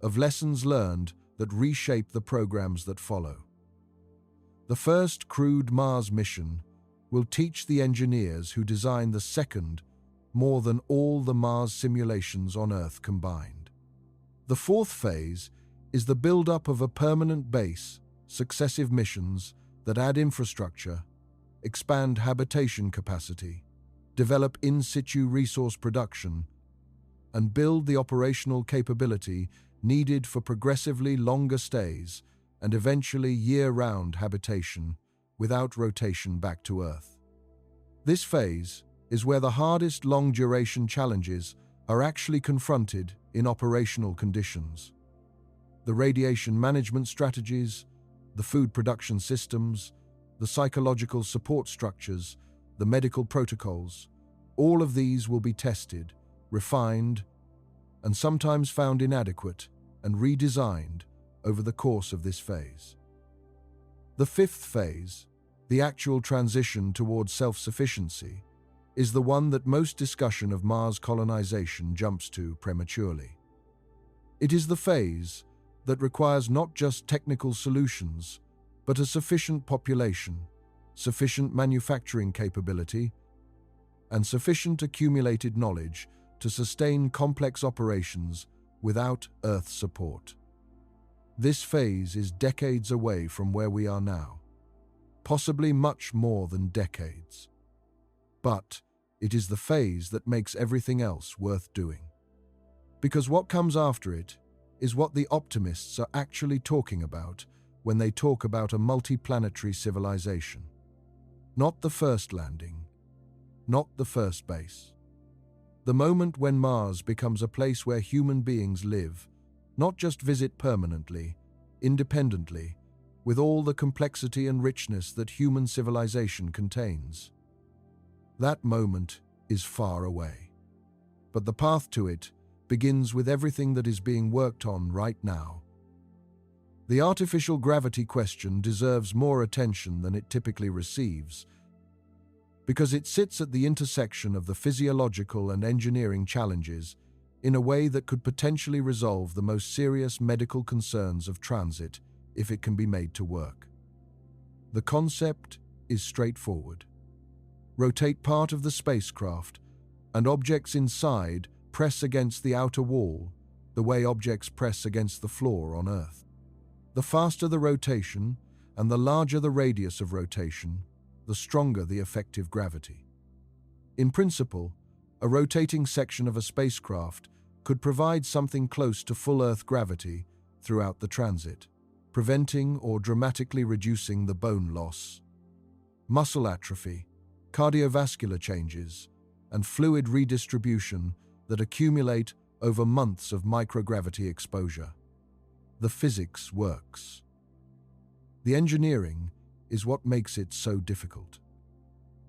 A: of lessons learned that reshape the programs that follow. The first crewed Mars mission will teach the engineers who designed the second more than all the Mars simulations on Earth combined. The fourth phase is the build-up of a permanent base, successive missions that add infrastructure, expand habitation capacity, develop in-situ resource production, and build the operational capability needed for progressively longer stays and eventually year-round habitation without rotation back to Earth. This phase is where the hardest long-duration challenges are actually confronted in operational conditions. The radiation management strategies, the food production systems, the psychological support structures, the medical protocols, all of these will be tested, refined, and sometimes found inadequate and redesigned over the course of this phase. The fifth phase, the actual transition towards self-sufficiency, is the one that most discussion of Mars colonization jumps to prematurely. It is the phase that requires not just technical solutions, but a sufficient population, sufficient manufacturing capability, and sufficient accumulated knowledge to sustain complex operations without Earth support. This phase is decades away from where we are now, possibly much more than decades. But it is the phase that makes everything else worth doing. Because what comes after it is what the optimists are actually talking about when they talk about a multiplanetary civilization. Not the first landing, not the first base. The moment when Mars becomes a place where human beings live, not just visit permanently, independently, with all the complexity and richness that human civilization contains. That moment is far away. But the path to it begins with everything that is being worked on right now. The artificial gravity question deserves more attention than it typically receives, because it sits at the intersection of the physiological and engineering challenges in a way that could potentially resolve the most serious medical concerns of transit if it can be made to work. The concept is straightforward. Rotate part of the spacecraft, and objects inside press against the outer wall the way objects press against the floor on Earth. The faster the rotation and the larger the radius of rotation, the stronger the effective gravity. In principle, a rotating section of a spacecraft could provide something close to full Earth gravity throughout the transit, preventing or dramatically reducing the bone loss, muscle atrophy, cardiovascular changes, and fluid redistribution that accumulate over months of microgravity exposure. The physics works. The engineering is what makes it so difficult.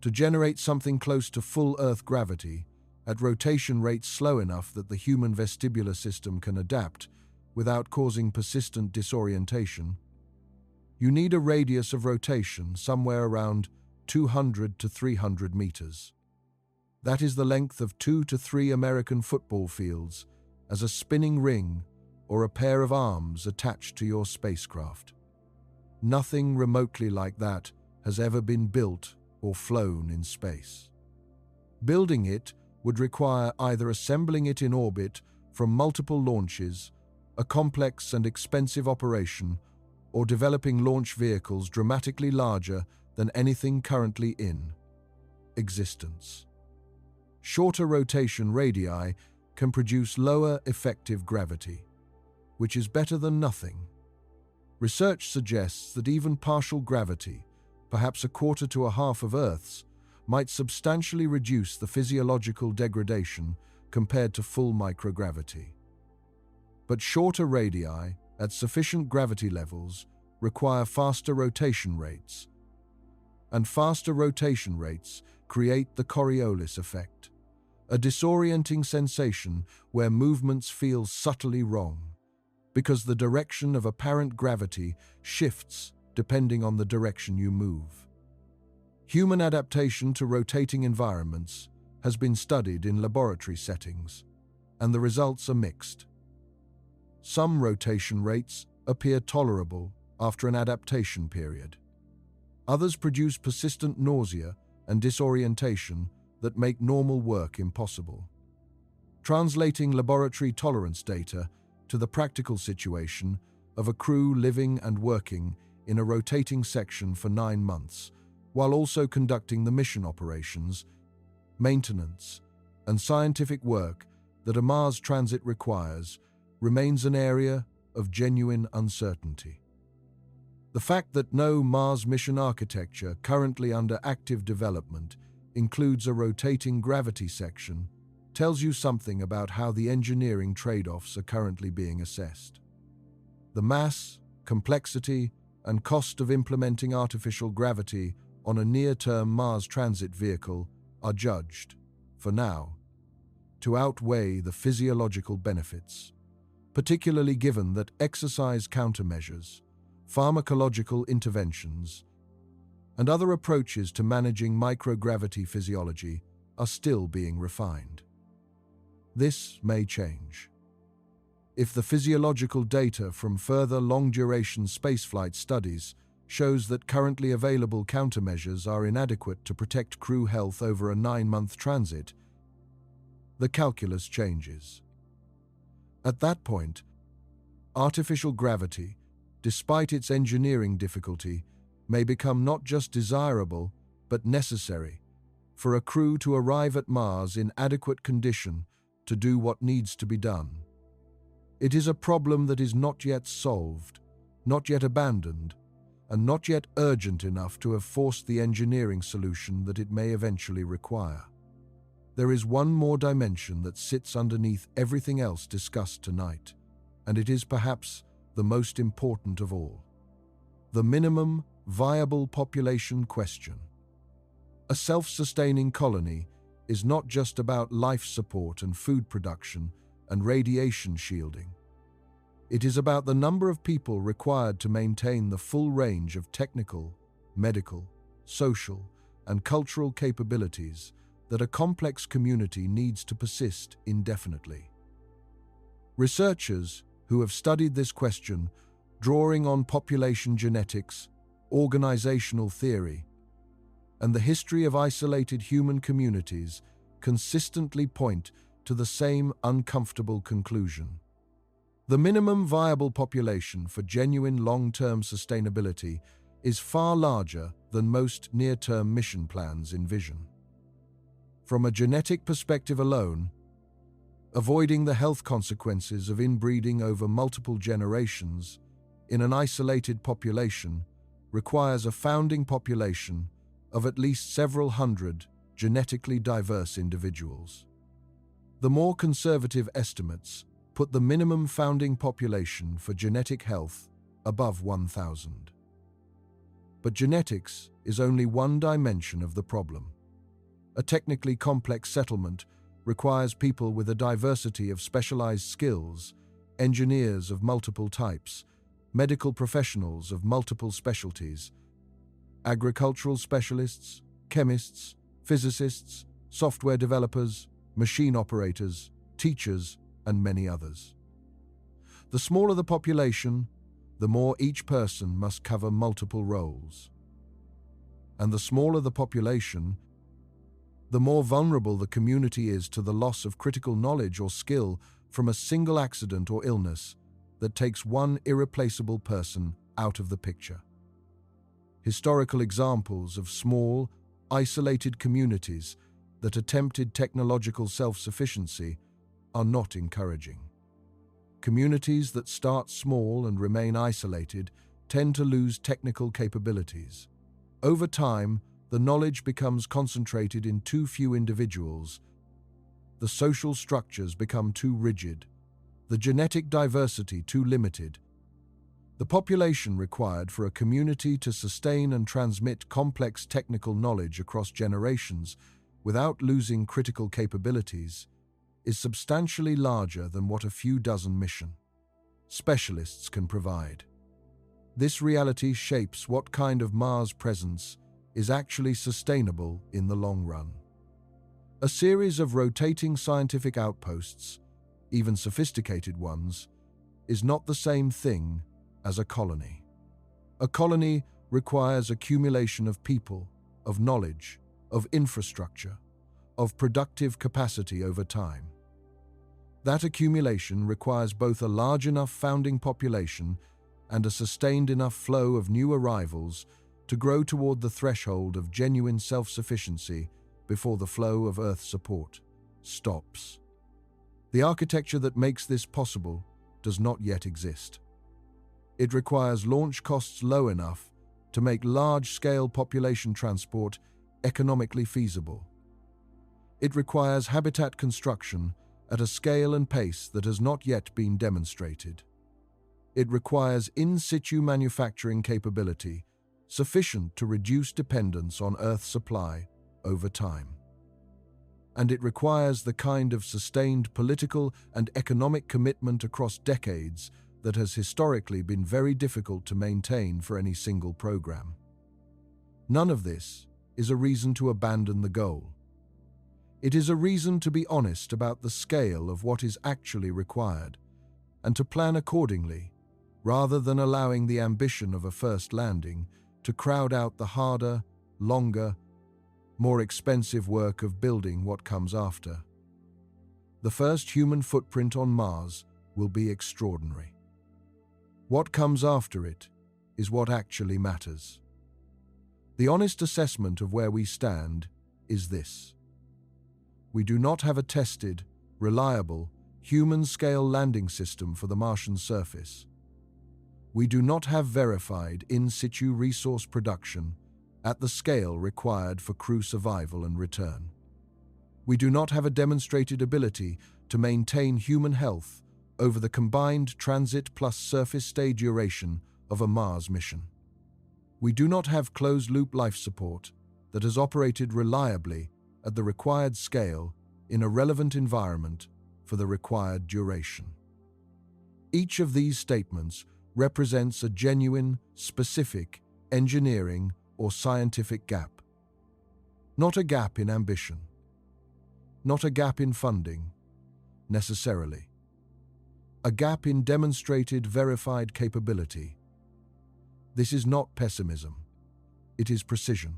A: To generate something close to full Earth gravity at rotation rates slow enough that the human vestibular system can adapt without causing persistent disorientation, you need a radius of rotation somewhere around 200 to 300 meters. That is the length of 2 to 3 American football fields as a spinning ring or a pair of arms attached to your spacecraft. Nothing remotely like that has ever been built or flown in space. Building it would require either assembling it in orbit from multiple launches, a complex and expensive operation, or developing launch vehicles dramatically larger than anything currently in existence. Shorter rotation radii can produce lower effective gravity, which is better than nothing. Research suggests that even partial gravity, perhaps a quarter to a half of Earth's, might substantially reduce the physiological degradation compared to full microgravity. But shorter radii at sufficient gravity levels require faster rotation rates, and faster rotation rates create the Coriolis effect, a disorienting sensation where movements feel subtly wrong, because the direction of apparent gravity shifts depending on the direction you move. Human adaptation to rotating environments has been studied in laboratory settings, and the results are mixed. Some rotation rates appear tolerable after an adaptation period. Others produce persistent nausea and disorientation that make normal work impossible. Translating laboratory tolerance data to the practical situation of a crew living and working in a rotating section for 9 months, while also conducting the mission operations, maintenance, and scientific work that a Mars transit requires, remains an area of genuine uncertainty. The fact that no Mars mission architecture currently under active development includes a rotating gravity section tells you something about how the engineering trade-offs are currently being assessed. The mass, complexity, and cost of implementing artificial gravity on a near-term Mars transit vehicle are judged, for now, to outweigh the physiological benefits, particularly given that exercise countermeasures, pharmacological interventions, and other approaches to managing microgravity physiology are still being refined. This may change. If the physiological data from further long-duration spaceflight studies shows that currently available countermeasures are inadequate to protect crew health over a 9-month transit, the calculus changes. At that point, artificial gravity, despite its engineering difficulty, may become not just desirable, but necessary for a crew to arrive at Mars in adequate condition to do what needs to be done. It is a problem that is not yet solved, not yet abandoned, and not yet urgent enough to have forced the engineering solution that it may eventually require. There is one more dimension that sits underneath everything else discussed tonight, and it is perhaps the most important of all: the minimum viable population question. A self-sustaining colony is not just about life support and food production and radiation shielding. It is about the number of people required to maintain the full range of technical, medical, social, and cultural capabilities that a complex community needs to persist indefinitely. Researchers who have studied this question, drawing on population genetics, organizational theory, and the history of isolated human communities, consistently point to the same uncomfortable conclusion. The minimum viable population for genuine long-term sustainability is far larger than most near-term mission plans envision. From a genetic perspective alone, Avoiding the health consequences of inbreeding over multiple generations in an isolated population requires a founding population of at least several hundred genetically diverse individuals. The more conservative estimates put the minimum founding population for genetic health above 1,000. But genetics is only one dimension of the problem. A technically complex settlement requires people with a diversity of specialized skills, engineers of multiple types, medical professionals of multiple specialties, agricultural specialists, chemists, physicists, software developers, machine operators, teachers, and many others. The smaller the population, the more each person must cover multiple roles. And the smaller the population, the more vulnerable the community is to the loss of critical knowledge or skill from a single accident or illness that takes one irreplaceable person out of the picture. Historical examples of small, isolated communities that attempted technological self-sufficiency are not encouraging. Communities that start small and remain isolated tend to lose technical capabilities. Over time, the knowledge becomes concentrated in too few individuals. The social structures become too rigid, the genetic diversity too limited. The population required for a community to sustain and transmit complex technical knowledge across generations without losing critical capabilities is substantially larger than what a few dozen mission specialists can provide. This reality shapes what kind of Mars presence is actually sustainable in the long run. A series of rotating scientific outposts, even sophisticated ones, is not the same thing as a colony. A colony requires accumulation of people, of knowledge, of infrastructure, of productive capacity over time. That accumulation requires both a large enough founding population and a sustained enough flow of new arrivals to grow toward the threshold of genuine self-sufficiency before the flow of Earth support stops. The architecture that makes this possible does not yet exist. It requires launch costs low enough to make large-scale population transport economically feasible. It requires habitat construction at a scale and pace that has not yet been demonstrated. It requires in-situ manufacturing capability sufficient to reduce dependence on Earth supply over time. And it requires the kind of sustained political and economic commitment across decades that has historically been very difficult to maintain for any single program. None of this is a reason to abandon the goal. It is a reason to be honest about the scale of what is actually required and to plan accordingly, rather than allowing the ambition of a first landing to crowd out the harder, longer, more expensive work of building what comes after. The first human footprint on Mars will be extraordinary. What comes after it is what actually matters. The honest assessment of where we stand is this: we do not have a tested, reliable, human-scale landing system for the Martian surface. We do not have verified in-situ resource production at the scale required for crew survival and return. We do not have a demonstrated ability to maintain human health over the combined transit plus surface stay duration of a Mars mission. We do not have closed-loop life support that has operated reliably at the required scale in a relevant environment for the required duration. Each of these statements represents a genuine, specific, engineering or scientific gap. Not a gap in ambition. Not a gap in funding, necessarily. A gap in demonstrated, verified capability. This is not pessimism. It is precision.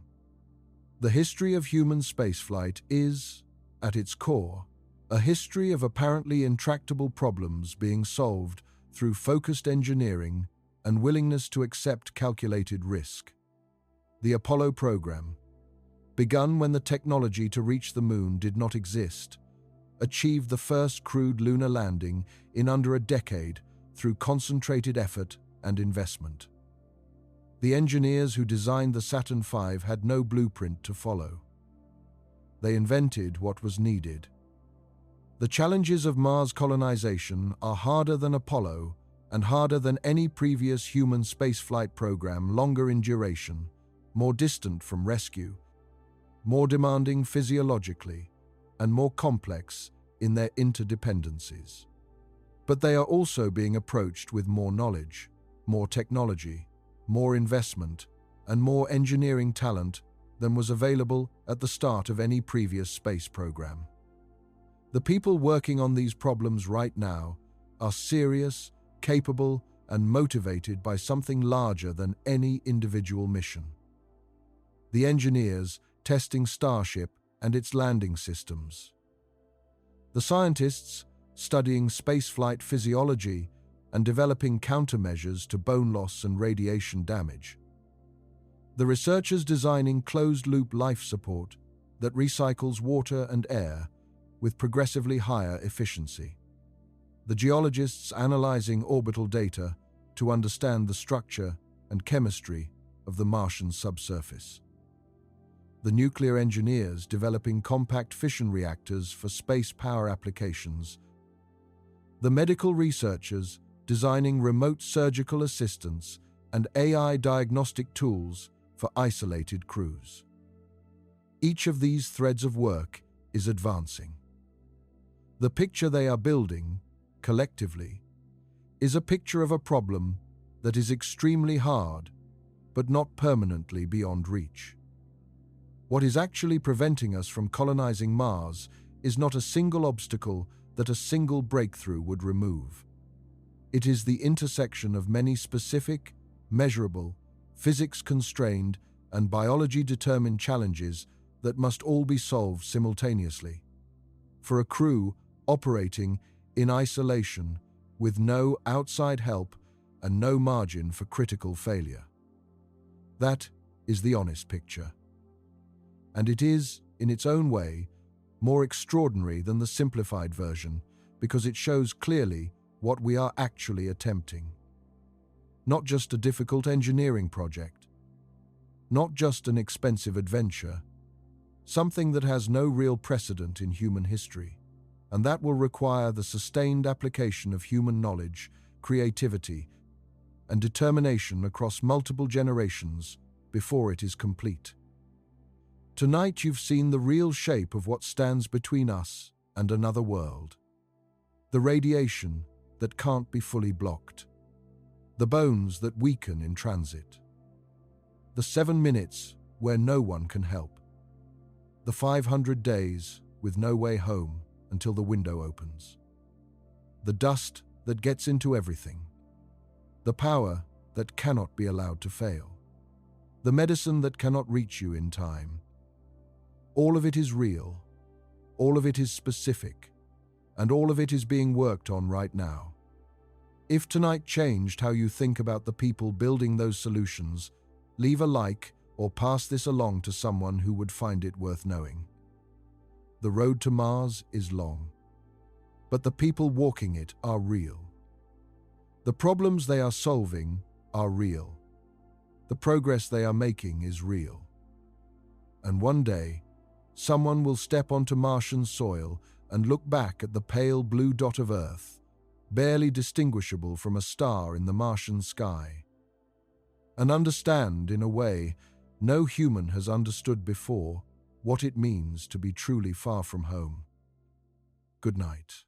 A: The history of human spaceflight is, at its core, a history of apparently intractable problems being solved through focused engineering and willingness to accept calculated risk. The Apollo program, begun when the technology to reach the moon did not exist, achieved the first crewed lunar landing in under a decade through concentrated effort and investment. The engineers who designed the Saturn V had no blueprint to follow. They invented what was needed. The challenges of Mars colonization are harder than Apollo and harder than any previous human spaceflight program, longer in duration, more distant from rescue, more demanding physiologically, and more complex in their interdependencies. But they are also being approached with more knowledge, more technology, more investment, and more engineering talent than was available at the start of any previous space program. The people working on these problems right now are serious, capable, and motivated by something larger than any individual mission. The engineers testing Starship and its landing systems. The scientists studying spaceflight physiology and developing countermeasures to bone loss and radiation damage. The researchers designing closed-loop life support that recycles water and air with progressively higher efficiency. The geologists analyzing orbital data to understand the structure and chemistry of the Martian subsurface. The nuclear engineers developing compact fission reactors for space power applications. The medical researchers designing remote surgical assistance and AI diagnostic tools for isolated crews. Each of these threads of work is advancing. The picture they are building, collectively, is a picture of a problem that is extremely hard, but not permanently beyond reach. What is actually preventing us from colonizing Mars is not a single obstacle that a single breakthrough would remove. It is the intersection of many specific, measurable, physics-constrained, and biology-determined challenges that must all be solved simultaneously. For a crew operating in isolation with no outside help and no margin for critical failure. That is the honest picture. And it is, in its own way, more extraordinary than the simplified version because it shows clearly what we are actually attempting. Not just a difficult engineering project, not just an expensive adventure, something that has no real precedent in human history, and that will require the sustained application of human knowledge, creativity, and determination across multiple generations before it is complete. Tonight you've seen the real shape of what stands between us and another world. The radiation that can't be fully blocked. The bones that weaken in transit. The 7 minutes where no one can help. The 500 days with no way home until the window opens. The dust that gets into everything. The power that cannot be allowed to fail. The medicine that cannot reach you in time. All of it is real, all of it is specific, and all of it is being worked on right now. If tonight changed how you think about the people building those solutions, leave a like or pass this along to someone who would find it worth knowing. The road to Mars is long, but the people walking it are real. The problems they are solving are real. The progress they are making is real. And one day, someone will step onto Martian soil and look back at the pale blue dot of Earth, barely distinguishable from a star in the Martian sky, and understand, in a way no human has understood before, what it means to be truly far from home. Good night.